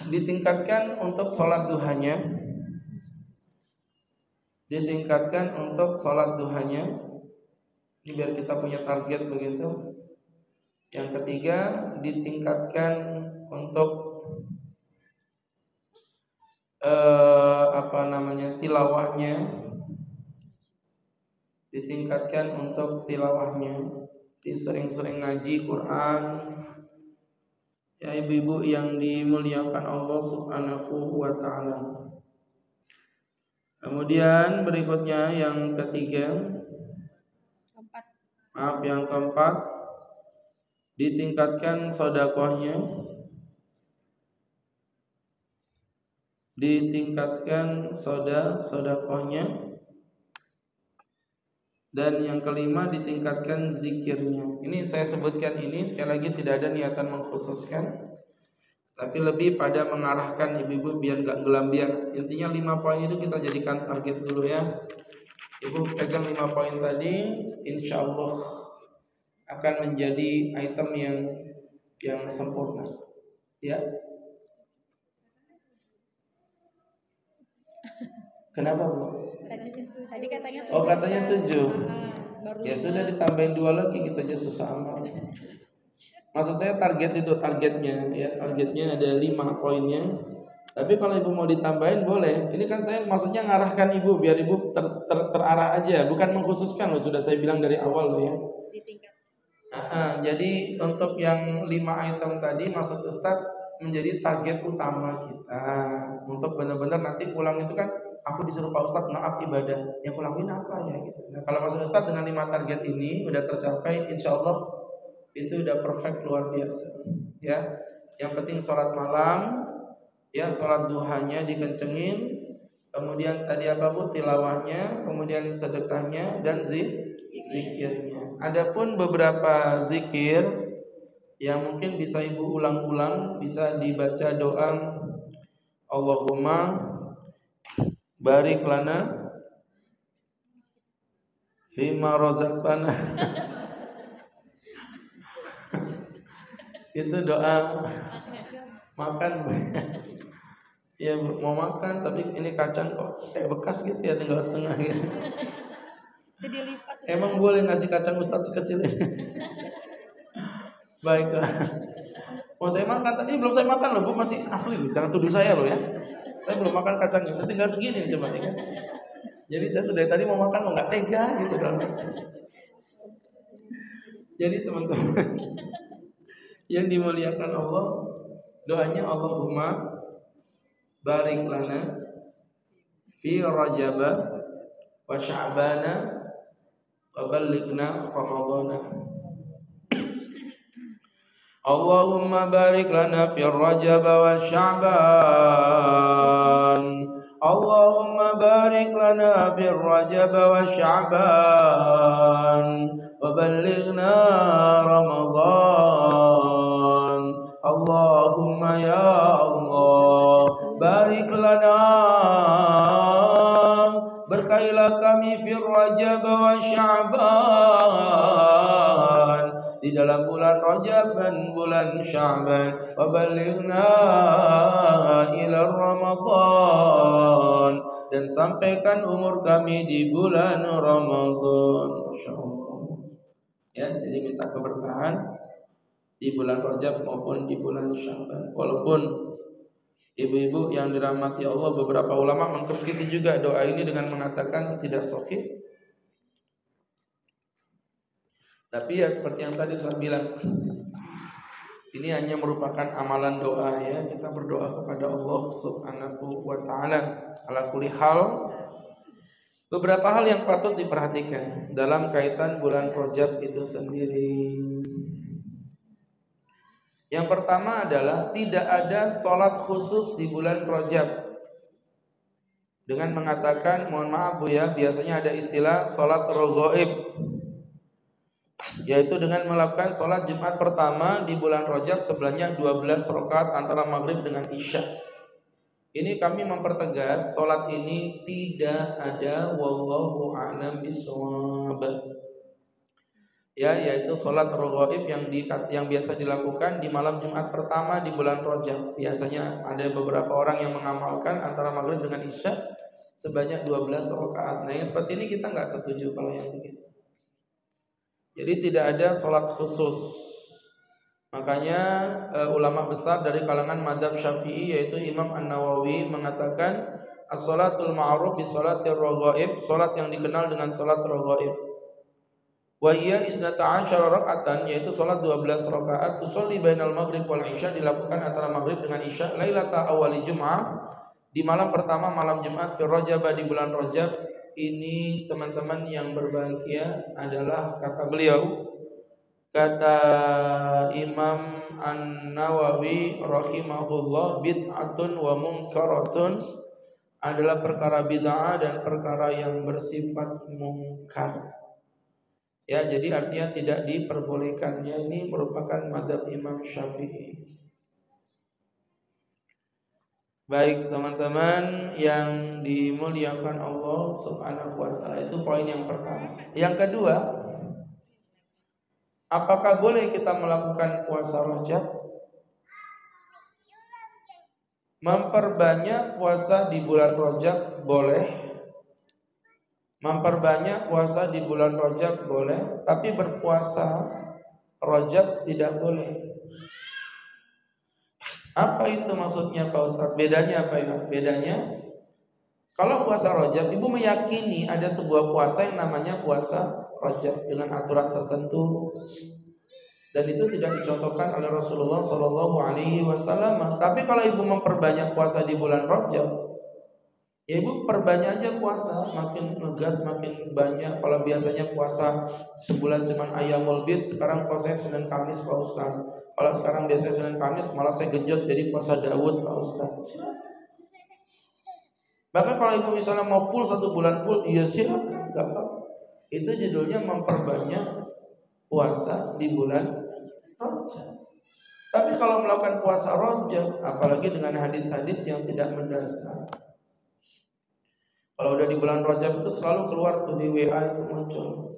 Speaker 1: ditingkatkan untuk sholat duhanya. Ditingkatkan untuk sholat duhanya. Ini biar kita punya target begitu. Yang ketiga, ditingkatkan untuk tilawahnya. Ditingkatkan untuk tilawahnya. Sering-sering ngaji Quran. Ya ibu-ibu yang dimuliakan Allah Subhanahu wa ta'ala. Kemudian berikutnya yang ketiga, yang keempat, ditingkatkan sedekahnya. Ditingkatkan sedekahnya. Dan yang kelima, ditingkatkan zikirnya. Ini saya sebutkan ini sekali lagi tidak ada niatan mengkhususkan, tapi lebih pada mengarahkan ibu-ibu biar gak gelambiar. Intinya 5 poin itu kita jadikan target dulu ya. Ibu pegang 5 poin tadi, insya Allah akan menjadi item yang sempurna. Ya. Kenapa Bu?
Speaker 2: Tadi katanya 7.
Speaker 1: Oh katanya 7.
Speaker 2: Baru
Speaker 1: Ya sudah ditambahin 2 lagi, kita aja susah amat. Maksud saya targetnya ya, targetnya ada 5 poinnya. Tapi kalau ibu mau ditambahin boleh. Ini kan saya maksudnya ngarahkan ibu biar ibu terarah aja, bukan mengkhususkan loh, sudah saya bilang dari awal loh ya. Jadi untuk yang 5 item tadi maksud Ustadz menjadi target utama kita untuk benar-benar nanti pulang itu kan aku disuruh Pak Ustadz maaf ibadah, yang aku lakuin apa ya gitu. Nah kalau maksud Ustadz dengan 5 target ini udah tercapai, insya Allah itu udah perfect luar biasa ya. Yang penting sholat malam ya, sholat duhanya dikencengin, kemudian tadi apa Bu, tilawahnya, kemudian sedekahnya dan zikirnya. Adapun beberapa zikir yang mungkin bisa ibu ulang-ulang, bisa dibaca doa Allahumma barik lana fima razaqtana Itu doa makan. Ya mau makan tapi ini kacang kok kayak bekas gitu ya, tinggal setengah gitu.
Speaker 2: Jadi lipat.
Speaker 1: Emang boleh ngasih kacang Ustadz sekecil ini? Baiklah. Mau saya makan, tapi belum saya makan loh Bu, masih asli loh, jangan tuduh saya loh ya. Saya belum makan kacangnya, tinggal segini nih coba ya kan. Jadi saya tuh dari tadi mau makan kok nggak tega gitu dalam. Jadi teman-teman yang dimuliakan Allah, doanya Allahumma barik lana fi Rajab wa Sya'bana wa ballighna Ramadhana. Allahumma barik lana fi Rajab wa Sya'ban. Allahumma barik lana fi Rajab wa Sya'ban wa ballighna Ramadhan. Allahumma ya Allah barik lana, berkailah kami fi Rajab wa Sya'ban, di dalam bulan Rajab dan bulan Sya'ban, wa ballighna ila Ramadhan, dan sampaikan umur kami di bulan Ramadan. Masyaallah. Ya, jadi minta keberkahan di bulan Rajab maupun di bulan Sya'ban. Walaupun ibu-ibu yang dirahmati Allah, beberapa ulama mengkritisi juga doa ini dengan mengatakan tidak sahih. Tapi ya seperti yang tadi saya bilang, ini hanya merupakan amalan doa ya. Kita berdoa kepada Allah Subhanahu wa taala. Ala kulli hal, beberapa hal yang patut diperhatikan dalam kaitan bulan Rajab itu sendiri. Yang pertama adalah tidak ada sholat khusus di bulan Rajab. Dengan mengatakan, mohon maaf Bu ya, biasanya ada istilah sholat raghaib, yaitu dengan melakukan sholat Jumat pertama di bulan Rajab sebanyak 12 rakaat antara maghrib dengan isya. Ini kami mempertegas sholat ini tidak ada, wallahu a'lam bishawab. Ya, yaitu sholat raghaib yang biasa dilakukan di malam Jumat pertama di bulan Rajab. Biasanya ada beberapa orang yang mengamalkan antara maghrib dengan isya sebanyak 12 rakaat. Nah, yang seperti ini kita nggak setuju kalau yang begitu. Jadi tidak ada sholat khusus. Makanya ulama besar dari kalangan madzhab Syafi'i yaitu Imam An-Nawawi mengatakan as-sholatul ma'ruf bi sholatir raghaib, sholat yang dikenal dengan sholat raghaib. Wa hiya 12 rakaatan, yaitu salat 12 rakaat, tusolli bainal maghrib wal isya, dilakukan antara maghrib dengan isya, lailata awali Jum'ah, di malam pertama malam Jumat, fi Rajab, di bulan Rajab. Ini teman-teman yang berbahagia adalah kata beliau, kata Imam An-Nawawi rahimahullah, bid'atun wa munkaratun, adalah perkara bid'ah dan perkara yang bersifat mungkar. Ya, jadi artinya tidak diperbolehkannya. Ini merupakan mazhab Imam Syafi'i. Baik teman-teman yang dimuliakan Allah Subhanahu wa taala, itu poin yang pertama. Yang kedua, apakah boleh kita melakukan puasa Rajab? Memperbanyak puasa di bulan Rajab boleh. Memperbanyak puasa di bulan Rajab boleh, tapi berpuasa Rajab tidak boleh. Apa itu maksudnya Pak Ustadz? Bedanya apa ya? Bedanya, kalau puasa Rajab, ibu meyakini ada sebuah puasa yang namanya puasa Rajab dengan aturan tertentu, dan itu tidak dicontohkan oleh Rasulullah SAW. Tapi kalau ibu memperbanyak puasa di bulan Rajab, ya ibu perbanyak aja puasa, makin ngegas makin banyak. Kalau biasanya puasa sebulan cuman Ayyamul Bid, sekarang puasanya Senin Kamis Pak Ustaz. Kalau sekarang biasanya Senin Kamis, malah saya genjot jadi puasa Daud Pak Ustaz. Bahkan kalau ibu misalnya mau full 1 bulan full, ya silakan, gak apa-apa. Itu judulnya memperbanyak puasa di bulan Rajab. Tapi kalau melakukan puasa Rajab, apalagi dengan hadis-hadis yang tidak mendasar. Kalau udah di bulan Rajab itu selalu keluar tuh di WA itu muncul,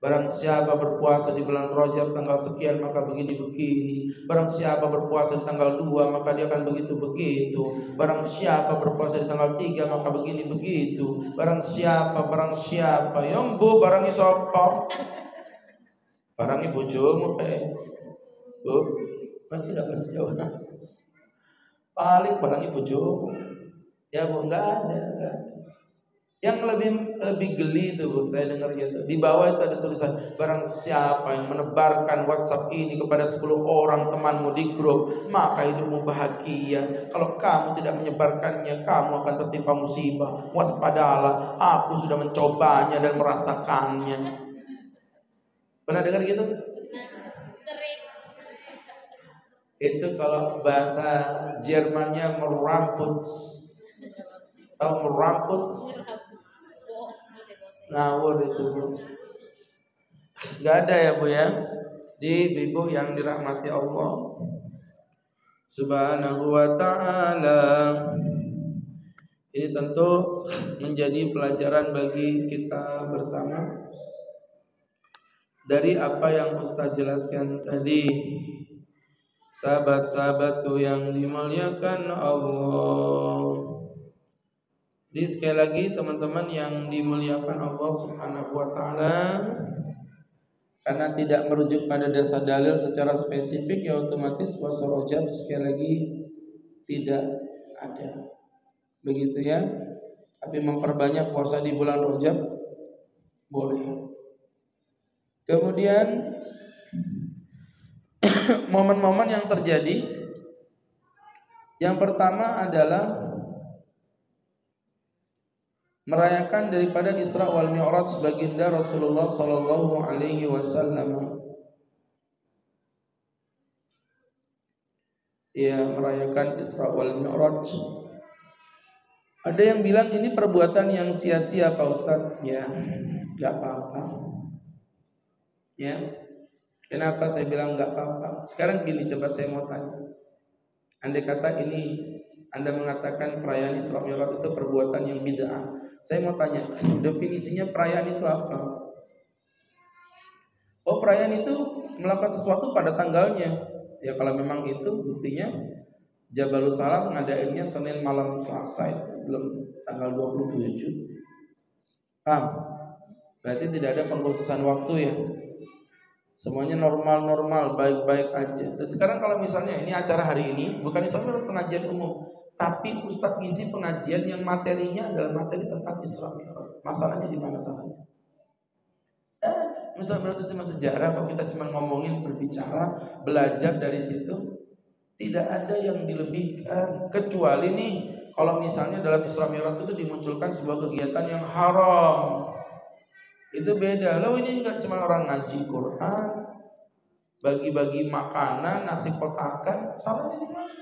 Speaker 1: Barang siapa berpuasa di bulan Rajab tanggal sekian maka begini-begini. Barang siapa berpuasa di tanggal 2 maka dia akan begitu-begitu. Barang siapa berpuasa di tanggal 3 maka begini-begitu. Barang siapa yang bu barang sapa? Barang bojomu Bu, nanti enggak kasih jawaban. Paling barang bojomu. Ya Bu, enggak ada. Yang lebih geli itu saya dengar gitu. Di bawah itu ada tulisan, barang siapa yang menebarkan WhatsApp ini kepada 10 orang temanmu di grup, maka hidupmu bahagia. Kalau kamu tidak menyebarkannya, kamu akan tertimpa musibah. Waspadalah, aku sudah mencobanya dan merasakannya. Pernah dengar gitu? Itu kalau bahasa Jermannya meramput. Tahu meramput? Ngawur itu Bu. Gak ada ya Bu ya. Di ibu yang dirahmati Allah Subhanahu wa ta'ala. Ini tentu menjadi pelajaran bagi kita bersama dari apa yang Ustaz jelaskan tadi. Sahabat-sahabatku yang dimuliakan Allah. Jadi sekali lagi teman-teman yang dimuliakan Allah Subhanahu wa ta'ala, karena tidak merujuk pada dasar dalil secara spesifik ya otomatis puasa Rajab sekali lagi tidak ada. Begitu ya. Tapi memperbanyak puasa di bulan Rajab boleh. Kemudian momen-momen yang terjadi, yang pertama adalah merayakan daripada Isra wal Mi'raj baginda Rasulullah sallallahu alaihi wasallam. Ya, merayakan Isra wal Mi'raj. Ada yang bilang ini perbuatan yang sia-sia Pak Ustaz. Ya, enggak apa-apa. Ya. Kenapa saya bilang enggak apa-apa? Sekarang gini, coba saya mau tanya. Andai kata ini Anda mengatakan perayaan Isra Mi'raj itu perbuatan yang bid'ah. Saya mau tanya, definisinya perayaan itu apa? Oh, perayaan itu melakukan sesuatu pada tanggalnya. Ya kalau memang itu buktinya Jabalus Salam ngadainnya Senin malam Selasa itu belum tanggal 27. Paham? Berarti tidak ada pengkhususan waktu ya. Semuanya normal-normal, baik-baik aja. Dan sekarang kalau misalnya ini acara hari ini bukan Isra Mi'raj pengajian umum, tapi Ustadz ngisi pengajian yang materinya adalah materi tentang Isra Mi'raj. Masalahnya di mana salahnya? Misalnya itu cuma sejarah, kok kita cuma ngomongin, berbicara, belajar dari situ. Tidak ada yang dilebihkan. Kecuali nih, kalau misalnya dalam Isra Mi'raj itu dimunculkan sebuah kegiatan yang haram. Itu beda. Loh ini enggak cuma orang ngaji Quran, bagi-bagi makanan, nasi kotakan, salahnya di mana?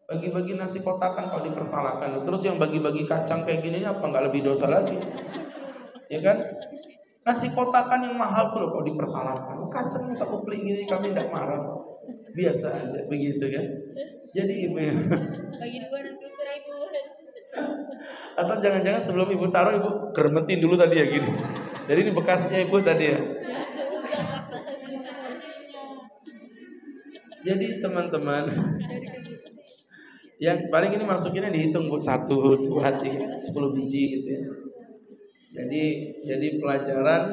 Speaker 1: Bagi-bagi nasi kotakan kalau dipersalahkan. Terus yang bagi-bagi kacang kayak gini apa enggak lebih dosa lagi? Ya kan? Nasi kotakan yang mahal tuh kalau dipersalahkan. Kacangnya sekuplik gini kami enggak marah. Biasa aja begitu kan? Jadi ibu ya.
Speaker 2: Bagi dua nanti usir ibu.
Speaker 1: Atau jangan-jangan sebelum ibu taruh ibu germetin dulu tadi ya gini. Jadi ini bekasnya ibu tadi ya. Jadi teman-teman, yang paling ini masukinnya dihitung Bu 1, 2, 3, 10 biji gitu ya. Jadi pelajaran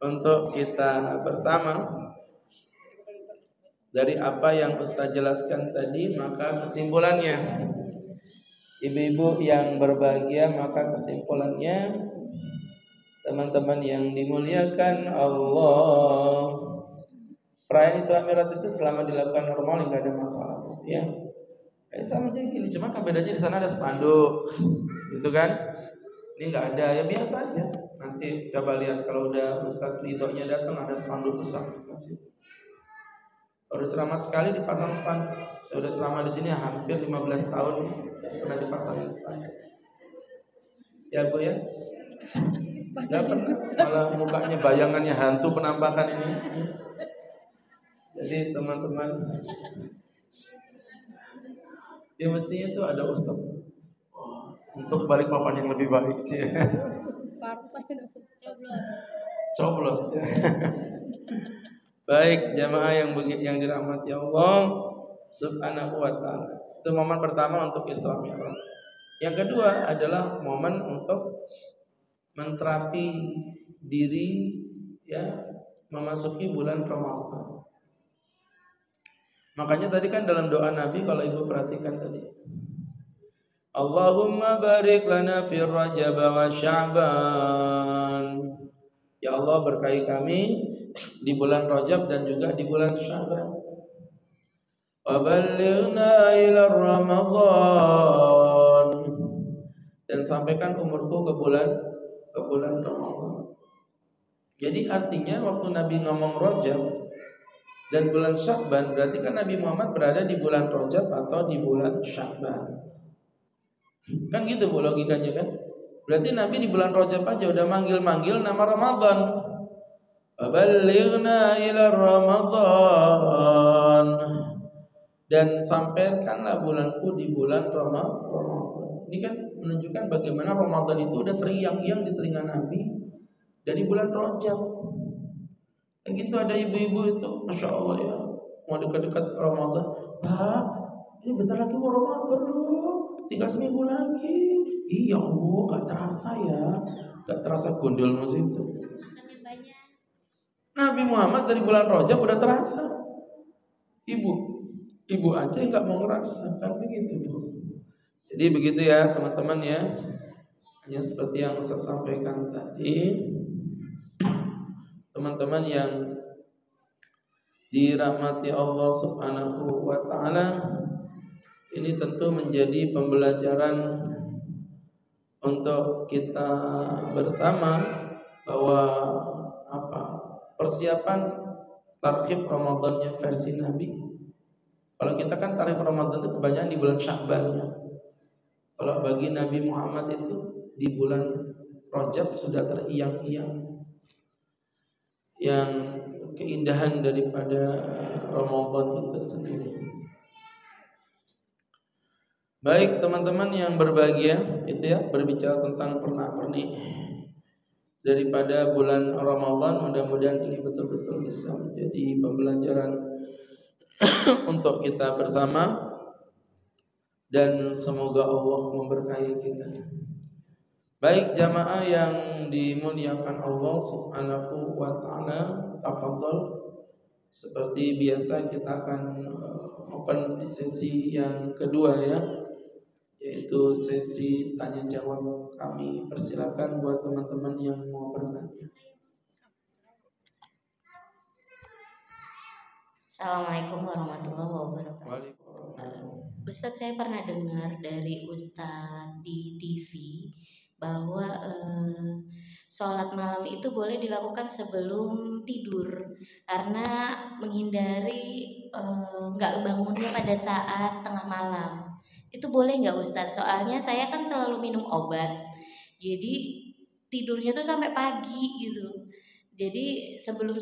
Speaker 1: untuk kita bersama dari apa yang Ustaz jelaskan tadi, maka kesimpulannya ibu-ibu yang berbahagia, maka kesimpulannya teman-teman yang dimuliakan Allah, perayaan Isra Mi'raj itu selama dilakukan normal enggak ada masalah ya. Sama aja gini, cuma bedanya di sana ada spanduk gitu kan. Ini enggak ada, ya biasa aja. Nanti coba lihat kalau udah Ustaz Ridho-nya datang ada spanduk besar. Kalau ceramah sekali dipasang spanduk. Saya udah ceramah di sini hampir 15 tahun pernah dipasangin spanduk. Ya Bu ya. Dapat malah mukanya bayangannya hantu penampakan ini. Jadi teman-teman, ya mestinya itu ada ustaz untuk balik papan yang lebih baik sih. Coblos ya. Baik, jamaah yang dirahmati Allah Subhanahu wa taala. Itu momen pertama untuk Isra Mi'raj. Yang kedua adalah momen untuk menterapi diri ya memasuki bulan Ramadan. Makanya tadi kan dalam doa Nabi kalau Ibu perhatikan tadi. Allahumma barik lana fi Rajab wa Sya'ban. Ya Allah berkahi kami di bulan Rajab dan juga di bulan Sya'ban. Wa ballighna ila Ramadan. Dan sampaikan umurku ke bulan Ramadan. Jadi artinya waktu Nabi ngomong Rajab dan bulan Sya'ban, berarti kan Nabi Muhammad berada di bulan Rajab atau di bulan Sya'ban. Kan gitu Bu logikanya kan? Berarti Nabi di bulan Rajab aja udah manggil-manggil nama Ramadan. Baligna ila Ramadan. Dan sampaikanlah bulanku di bulan Ramadan. Ini kan menunjukkan bagaimana Ramadan itu udah teriang-iang di telinga Nabi dari bulan Rajab. Dan gitu ada ibu-ibu itu, Masya Allah ya, mau dekat-dekat Ramadan. Pak, ini bentar lagi mau Ramadan loh, tinggal seminggu lagi. Iya Bu, gak terasa ya, gak terasa gondol mas itu. Nabi Muhammad dari bulan Rajab udah terasa. Ibu aja gak mau ngerasa, kan begitu Bu. Jadi begitu ya teman-teman ya. Hanya seperti yang saya sampaikan tadi. Teman-teman yang dirahmati Allah Subhanahu wa taala, ini tentu menjadi pembelajaran untuk kita bersama bahwa persiapan tarikh Ramadannya versi Nabi. Kalau kita kan tarikh Ramadan itu kebanyakan di bulan Sya'ban ya. Kalau bagi Nabi Muhammad itu di bulan Rajab sudah teriang-iang. Yang keindahan daripada Ramadan itu sendiri. Baik teman-teman yang berbahagia, itu ya berbicara tentang pernak-pernik daripada bulan Ramadan. Mudah-mudahan ini betul-betul bisa menjadi pembelajaran untuk kita bersama, dan semoga Allah memberkahi kita. Baik jamaah yang dimuliakan Allah Subhanahu wa taala, tafadhol. Seperti biasa kita akan open di sesi yang kedua ya, yaitu sesi tanya jawab. Kami persilakan buat teman-teman yang mau bertanya.
Speaker 3: Assalamualaikum warahmatullahi wabarakatuh. Ustadz, saya pernah dengar dari Ustadz di TV bahwa sholat malam itu boleh dilakukan sebelum tidur karena menghindari nggak bangunnya pada saat tengah malam. Itu boleh nggak Ustadz? Soalnya saya kan selalu minum obat, jadi tidurnya tuh sampai pagi gitu. Jadi sebelum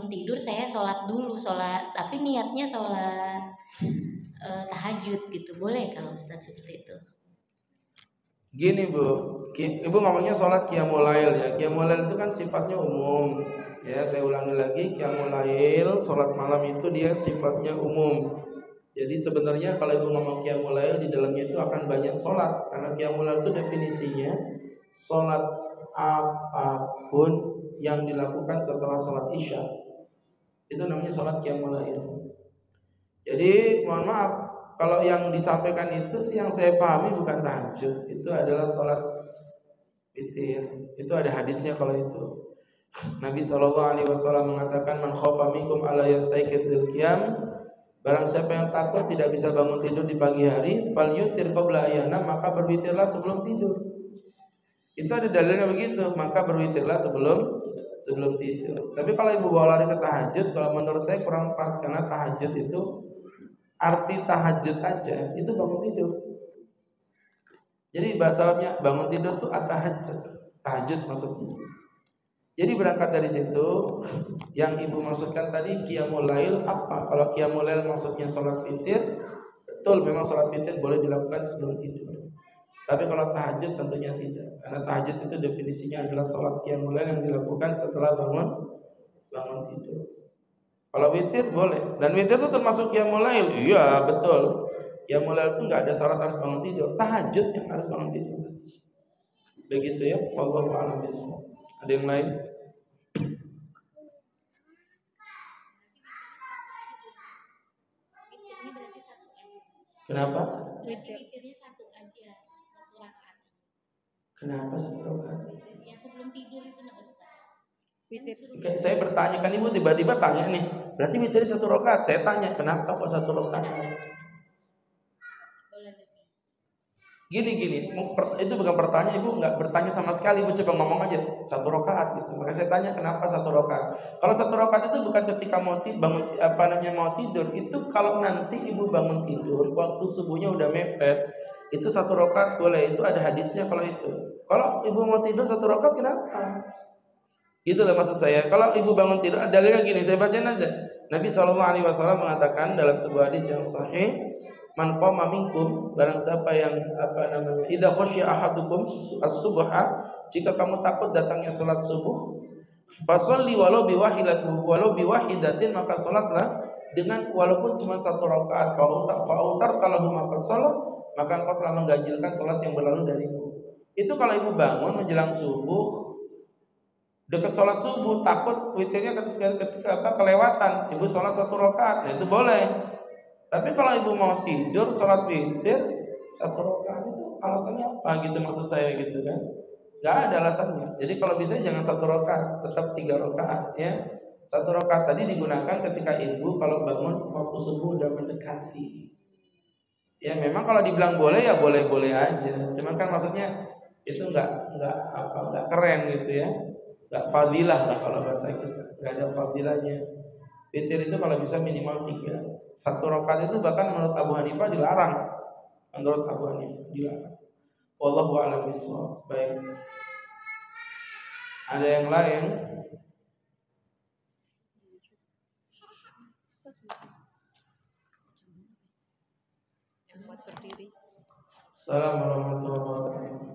Speaker 3: tidur saya sholat dulu, tapi niatnya sholat tahajud gitu. Boleh kalau Ustadz seperti itu?
Speaker 1: Gini Bu, Ibu ngomongnya sholat qiyamul lail ya. Qiyamul lail itu kan sifatnya umum. Ya, saya ulangi lagi, qiyamul lail, sholat malam itu dia sifatnya umum. Jadi sebenarnya kalau Ibu ngomong qiyamul lail, di dalamnya itu akan banyak sholat. Karena qiyamul lail itu definisinya sholat apapun yang dilakukan setelah sholat isya, itu namanya sholat qiyamul lail. Jadi mohon maaf, kalau yang disampaikan itu sih yang saya pahami bukan tahajud, itu adalah sholat witir. Itu ada hadisnya kalau itu. Nabi SAW mengatakan, man khafa minkum ala yastaiqidil qiyam, barang siapa yang takut tidak bisa bangun tidur di pagi hari, fal yutir qabla ayyana, maka berwitirlah sebelum tidur. Itu ada dalilnya begitu, maka berwitirlah sebelum tidur. Tapi kalau Ibu bawa lari ke tahajud, kalau menurut saya kurang pas, karena tahajud itu arti tahajud aja itu bangun tidur. Jadi bahasa Arabnya bangun tidur itu at-tahajud, tahajud maksudnya. Jadi berangkat dari situ, yang Ibu maksudkan tadi qiyamul lail apa? Kalau qiyamul lail maksudnya sholat witir, betul, memang sholat witir boleh dilakukan sebelum tidur. Tapi kalau tahajud tentunya tidak, karena tahajud itu definisinya adalah sholat qiyamul lail yang dilakukan setelah bangun tidur. Kalau witir boleh, dan witir itu termasuk qiyamul lail. Iya betul. Qiyamul lail itu nggak ada syarat harus bangun tidur, tahajud yang harus bangun tidur. Begitu ya. Wallahu a'lam bishawab. Ada yang lain? Kenapa?
Speaker 3: Witirnya satu aja, satu rakaat.
Speaker 1: Kenapa satu rakaat?
Speaker 3: Yang sebelum tidur itu nak Ustaz.
Speaker 1: Oke, saya bertanya, kan ibu tiba-tiba tanya nih, berarti witir satu rakaat. Saya tanya, kenapa kok satu rakaat? Gini, itu bukan pertanyaan, ibu nggak bertanya sama sekali, ibu coba ngomong aja satu rakaat gitu. Maka saya tanya kenapa satu rakaat. Kalau satu rakaat itu bukan ketika mau mau tidur, itu kalau nanti ibu bangun tidur waktu subuhnya udah mepet, itu satu rakaat boleh, itu ada hadisnya kalau itu. Kalau ibu mau tidur satu rakaat kenapa? Itulah maksud saya. Kalau ibu bangun tidur, dalilnya gini, saya bacain aja. Nabi SAW mengatakan dalam sebuah hadis yang sahih, man qama minkum, barang siapa yang idza khasya ahadukum as-subha, jika kamu takut datangnya salat subuh, fasalli walau biwahidatin, maka salatlah dengan walaupun cuma satu rakaat. Fa'utar talahu maka salat, maka engkau telah mengganjilkan salat yang berlalu darimu. Itu kalau ibu bangun menjelang subuh, dekat sholat subuh, takut witirnya ketika kelewatan, ibu sholat satu rakaat, nah itu boleh. Tapi kalau ibu mau tidur sholat witir satu rakaat, itu alasannya apa gitu, maksud saya gitu kan? Gak ada alasannya. Jadi kalau bisa jangan satu rakaat, tetap 3 rakaat ya. Satu rakaat tadi digunakan ketika ibu kalau bangun waktu subuh udah mendekati. Ya memang kalau dibilang boleh ya boleh-boleh aja. Cuman kan maksudnya itu nggak keren gitu ya. Nggak fadilah lah kalau bahasa kita, nggak ada fadilahnya. Witir itu kalau bisa minimal 3. Satu rakaat itu bahkan menurut Abu Hanifah dilarang. Menurut Abu Hanifah dilarang. Wallahu a'lam bishawab. Baik. Ada yang lain?
Speaker 2: Yang buat berdiri.
Speaker 1: Assalamualaikum warahmatullahi wabarakatuh.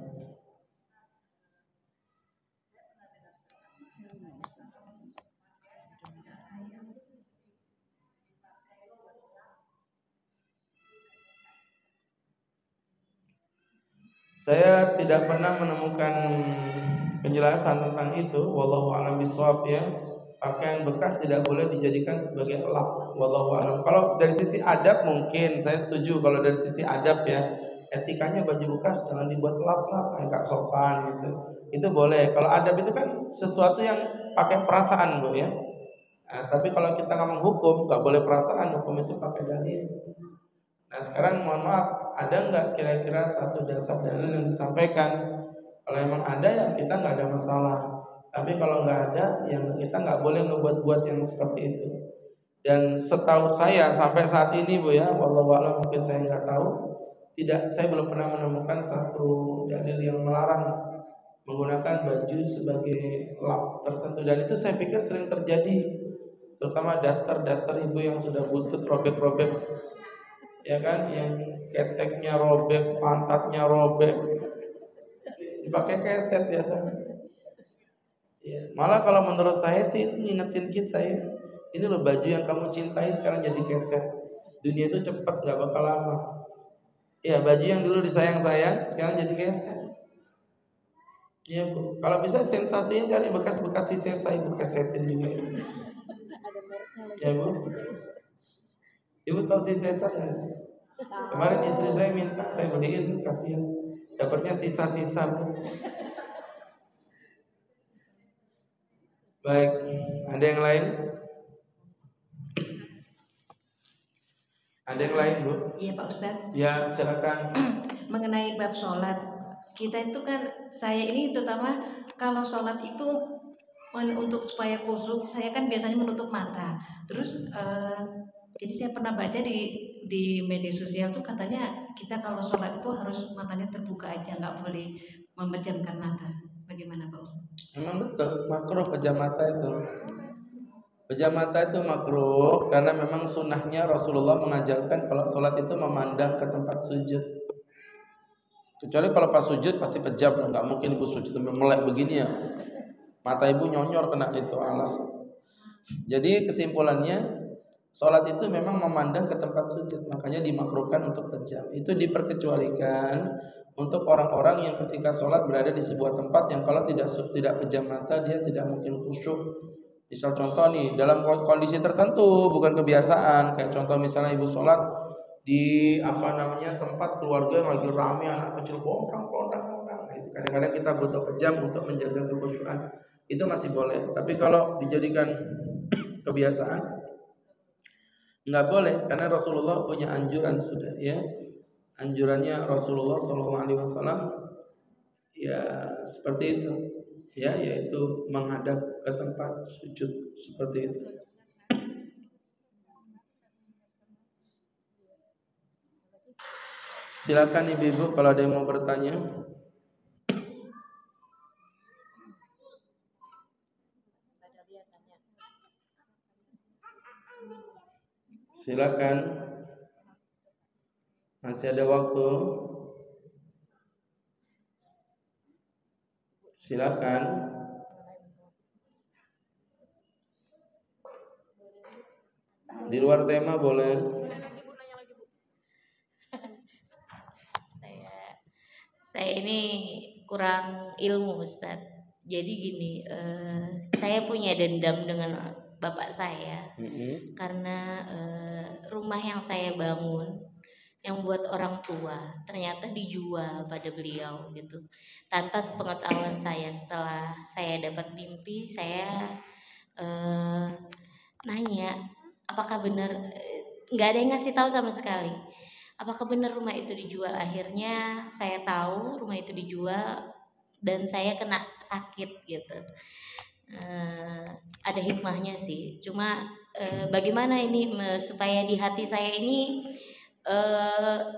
Speaker 1: Saya tidak pernah menemukan penjelasan tentang itu. Wallahu a'lam bishawab ya. Pakaian bekas tidak boleh dijadikan sebagai lap. Wallahu a'lam. Kalau dari sisi adab mungkin saya setuju. Kalau dari sisi adab ya, etikanya baju bekas jangan dibuat lap-lap, agak sopan gitu. Itu boleh. Kalau adab itu kan sesuatu yang pakai perasaan, Bu ya. Nah, tapi kalau kita ngomong hukum, nggak boleh perasaan, hukum itu pakai dalil. Nah sekarang mohon maaf, ada nggak kira-kira satu dasar dalil yang disampaikan? Kalau emang ada ya kita nggak ada masalah. Tapi kalau nggak ada, yang kita nggak boleh ngebuat-buat yang seperti itu. Dan setahu saya sampai saat ini Bu ya, wallahu a'lam, mungkin saya nggak tahu, saya belum pernah menemukan satu dalil yang melarang menggunakan baju sebagai lap tertentu. Dan itu saya pikir sering terjadi, terutama daster ibu yang sudah butut robek-robek. Ya kan, yang keteknya robek, pantatnya robek, dipakai keset biasanya. Ya, malah kalau menurut saya sih itu ngingetin kita ya, ini loh baju yang kamu cintai sekarang jadi keset. Dunia itu cepat, nggak bakal lama. Ya baju yang dulu disayang-sayang sekarang jadi keset. Iya Bu, kalau bisa sensasinya cari bekas-bekas sisa ibu kesetin juga. Ya Bu. Ibu tahu sisa nggak sih? Kemarin istri saya minta saya beliin, kasihan dapatnya sisa-sisa. Baik, ada yang lain? Ada yang lain Bu?
Speaker 3: Iya Pak Ustadz.
Speaker 1: Ya silakan.
Speaker 3: Mengenai bab sholat, kita itu kan, saya ini terutama kalau sholat itu untuk supaya khusyuk, saya kan biasanya menutup mata. Terus jadi saya pernah baca di media sosial tuh katanya kita kalau sholat itu harus matanya terbuka aja, nggak boleh memejamkan mata. Bagaimana Pak Ustaz?
Speaker 1: Memang betul, makruh pejam mata itu. Pejam mata itu makruh karena memang sunnahnya Rasulullah mengajarkan kalau sholat itu memandang ke tempat sujud. Kecuali kalau pas sujud pasti pejam, nggak mungkin ibu sujud melek begini ya. Mata ibu nyonyor kena itu alas. Jadi kesimpulannya, sholat itu memang memandang ke tempat sujud, makanya dimakruhkan untuk pejam. Itu diperkecualikan untuk orang-orang yang ketika sholat berada di sebuah tempat yang kalau tidak pejam mata dia tidak mungkin khusyuk. Misal contoh nih, dalam kondisi tertentu bukan kebiasaan, kayak contoh misalnya ibu sholat di tempat keluarga yang lagi ramai, anak kecil bontang. Nah, itu kadang-kadang kita butuh pejam untuk menjaga kekhusyukan. Itu masih boleh. Tapi kalau dijadikan kebiasaan nggak boleh, karena Rasulullah punya anjuran sudah ya. Anjurannya Rasulullah SAW ya seperti itu ya, yaitu menghadap ke tempat sujud seperti itu. Silakan ibu-ibu kalau ada yang mau bertanya. Silakan. Masih ada waktu. Silakan. Di luar tema boleh.
Speaker 3: Saya ini kurang ilmu, Ustadz. Jadi gini, saya punya dendam dengan bapak saya karena rumah yang saya bangun, yang buat orang tua, ternyata dijual pada beliau gitu. Tanpa sepengetahuan saya, setelah saya dapat mimpi, saya nanya, apakah benar? Nggak ada yang ngasih tahu sama sekali. Apakah benar rumah itu dijual? Akhirnya saya tahu rumah itu dijual dan saya kena sakit gitu. Ada hikmahnya sih. Cuma bagaimana ini supaya di hati saya ini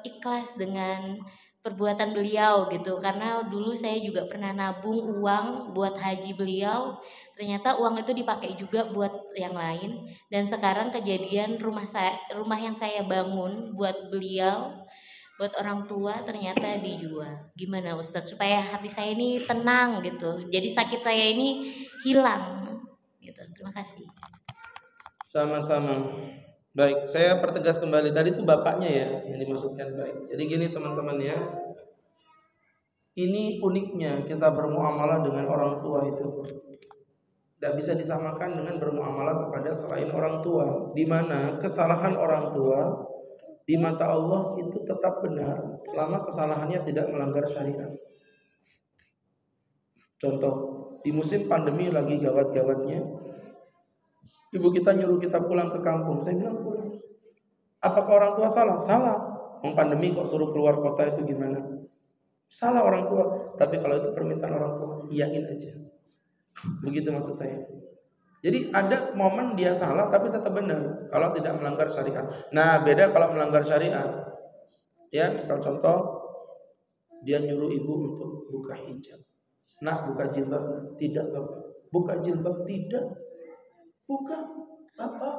Speaker 3: ikhlas dengan perbuatan beliau gitu. Karena dulu saya juga pernah nabung uang buat haji beliau. Ternyata uang itu dipakai juga buat yang lain, dan sekarang kejadian rumah yang saya bangun buat beliau, buat orang tua, ternyata dijual. Gimana Ustadz supaya hati saya ini tenang gitu, jadi sakit saya ini hilang gitu. Terima kasih.
Speaker 1: Sama-sama. Baik, saya pertegas kembali, tadi itu bapaknya ya yang dimaksudkan. Baik, jadi gini teman-teman ya, ini uniknya kita bermuamalah dengan orang tua itu tidak bisa disamakan dengan bermuamalah kepada selain orang tua, di mana kesalahan orang tua di mata Allah itu tetap benar selama kesalahannya tidak melanggar syariat. Contoh, di musim pandemi lagi gawat-gawatnya, ibu kita nyuruh kita pulang ke kampung. Saya bilang pulang. Apakah orang tua salah? Salah. Pandemi kok suruh keluar kota itu gimana? Salah orang tua. Tapi kalau itu permintaan orang tua, iyain aja. Begitu maksud saya. Jadi ada momen dia salah tapi tetap benar kalau tidak melanggar syariat. Nah, beda kalau melanggar syariat. Ya, misal contoh, dia nyuruh ibu untuk buka hijab. Nah, buka jilbab. Tidak, Bapak. Buka jilbab. Tidak. Buka, Bapak.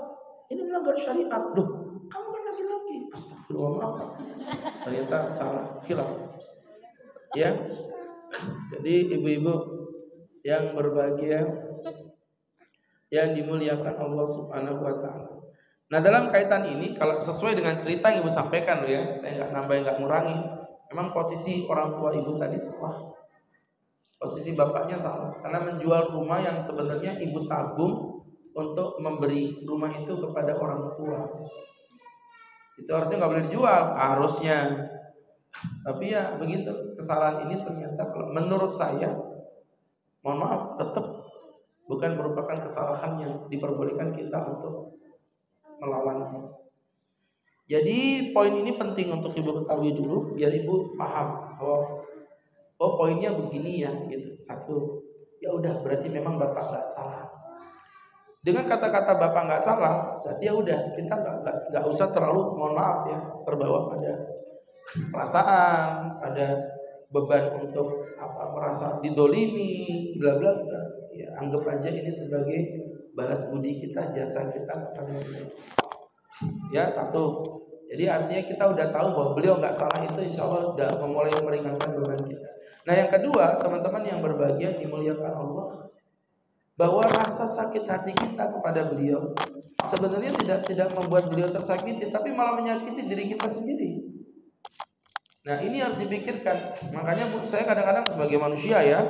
Speaker 1: Ini melanggar syariat. Loh, kamu kan laki-laki. Astagfirullah. Ternyata salah. Khilaf. Ya. Jadi ibu-ibu yang berbahagia, yang dimuliakan Allah Subhanahu wa ta'ala. Nah, dalam kaitan ini, kalau sesuai dengan cerita yang ibu sampaikan loh ya, saya nggak nambah, nggak ngurangi. Memang posisi orang tua ibu tadi salah, posisi bapaknya salah, karena menjual rumah yang sebenarnya ibu tabung untuk memberi rumah itu kepada orang tua. Itu harusnya nggak boleh dijual, harusnya. Tapi ya begitu, kesalahan ini ternyata kalau menurut saya, mohon maaf, tetap bukan merupakan kesalahan yang diperbolehkan kita untuk melawannya. Jadi poin ini penting untuk ibu ketahui dulu, biar ibu paham oh poinnya begini ya, gitu. Satu, ya udah berarti memang bapak nggak salah. Dengan kata-kata bapak nggak salah, berarti ya udah kita nggak usah terlalu, mohon maaf ya, terbawa pada perasaan, pada beban untuk merasa didolimi, bla bla bla. Ya, anggap aja ini sebagai balas budi kita, jasa kita kepada dia. Ya, satu. Jadi artinya kita udah tahu bahwa beliau nggak salah, itu insya Allah udah memulai meringankan beban kita. Nah yang kedua, teman-teman yang berbahagia dimuliakan Allah, bahwa rasa sakit hati kita kepada beliau sebenarnya tidak membuat beliau tersakiti, tapi malah menyakiti diri kita sendiri. Nah ini harus dipikirkan. Makanya saya kadang-kadang sebagai manusia ya,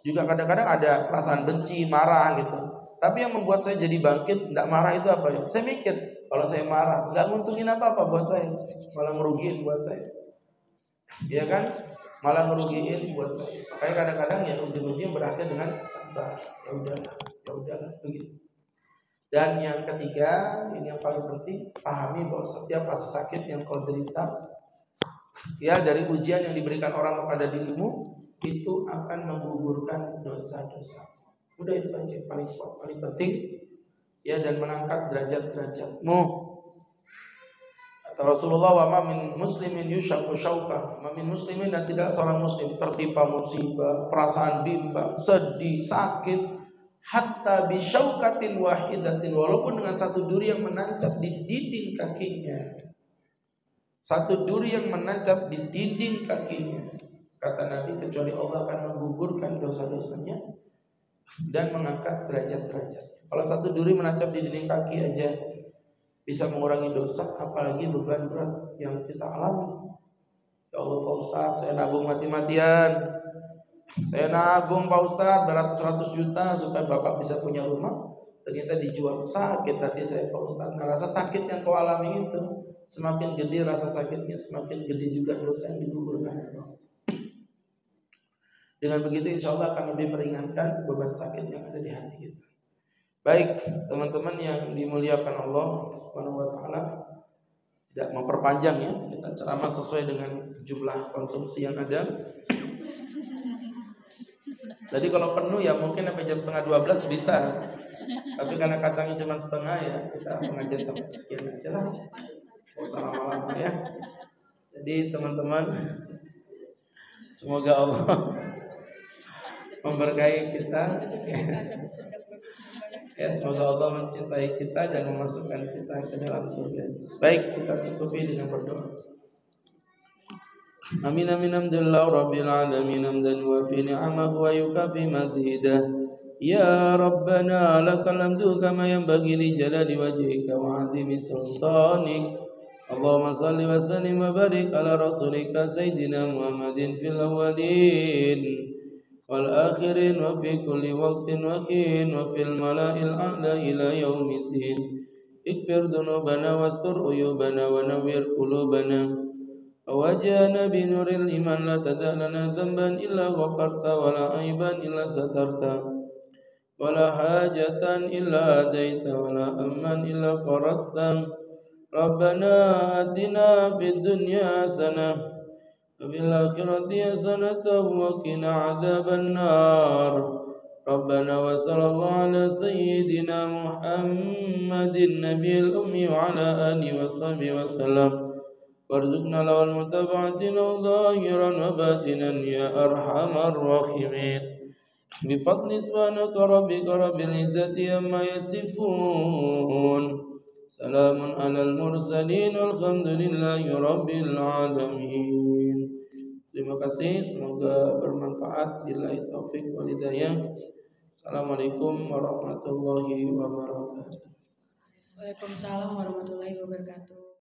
Speaker 1: juga kadang-kadang ada perasaan benci, marah gitu. Tapi yang membuat saya jadi bangkit, tidak marah itu apa ya? Saya mikir, kalau saya marah, nggak nguntungin apa-apa buat saya, malah ngerugiin buat saya. Iya kan? Malah ngerugiin buat saya. Makanya kadang-kadang ya ujung-ujungnya berakhir dengan sabar. Ya udahlah begitu. Dan yang ketiga, ini yang paling penting, pahami bahwa setiap rasa sakit yang kau derita, ya dari ujian yang diberikan orang kepada dirimu, itu akan menggugurkan dosa-dosa. Udah itu aja yang paling kuat, paling penting, ya, dan mengangkat derajat-derajatmu. Kata Rasulullah, wa ma min muslimin yushaqu syauqah, ma min muslimin, dan tidak seorang muslim tertimpa musibah, perasaan bimbang, sedih, sakit, hatta bi syauqatin wahidatin, walaupun dengan satu duri yang menancap di dinding kakinya. Satu duri yang menancap di dinding kakinya, kata Nabi, kecuali Allah akan menggugurkan dosa-dosanya dan mengangkat derajat-derajatnya. Kalau satu duri menancap di dinding kaki aja bisa mengurangi dosa, apalagi beban berat yang kita alami. Ya Allah Pak Ustadz, saya nabung mati-matian, saya nabung Pak Ustadz beratus-ratus juta supaya Bapak bisa punya rumah, ternyata dijual. Sakit hati saya Pak Ustadz. Nah, rasa sakit yang kau alami itu, semakin gede rasa sakitnya, semakin gede juga dosa yang digugurkan. Dengan begitu insya Allah akan lebih meringankan beban sakit yang ada di hati kita. Baik teman-teman yang dimuliakan Allah Subhanahu wa Ta'ala, tidak memperpanjang ya, kita ceramah sesuai dengan jumlah konsumsi yang ada. Jadi kalau penuh ya mungkin sampai jam 11:30 bisa, tapi karena kacangnya cuma setengah ya kita pengajian sampai sekian aja lah. Oh, lama-lama ya. Jadi teman-teman, semoga Allah memberkahi kita. Ya, semoga Allah mencintai kita dan memasukkan kita ke dalam surga. Baik, kita cukupi dengan berdoa. Amin amin hamdulillah rabbil alamin hamdan wa fi ni'amahu wa yukafi mazidah. Ya Rabbana lakal hamdu kama yanbaghi li jalali wajhika wa 'azimi sultanik. Allahumma salli wa sallim wa barik ala rasulika sayyidina Muhammadin fil awwalin wal akhirin wa fi kulli waqtin wa hin wa fil mala'il a'la ila yaumiddin. Ighfir dhunubana wastur uyubana wa nawwir qulubana wajana bi nuril iman, la tada' lana dhanban illa ghafarta wa la aiban illa satarta wa la hajatan illa adaita wa la amman illa farajta. Rabbana atina fid dunya hasanah wa fil akhirati hasanah wa qina adzaban nar. Rabbana wa sallallahu ala sayyidina Muhammadin nabiyil ummi wa ala alihi wa sahbihi wa sallam. Warzuqna lawal mutaba'atin zahiran wa batinan ya arhamar rahimin. Bi fadli subhanaka rabbika rabbil izzati amma yasifun. Salamun alal mursalin walhamdulillahi rabbil alamin. Terima kasih, semoga bermanfaat. Billahi taufik wal hidayah. Assalamualaikum warahmatullahi wabarakatuh.
Speaker 2: Waalaikumsalam warahmatullahi wabarakatuh.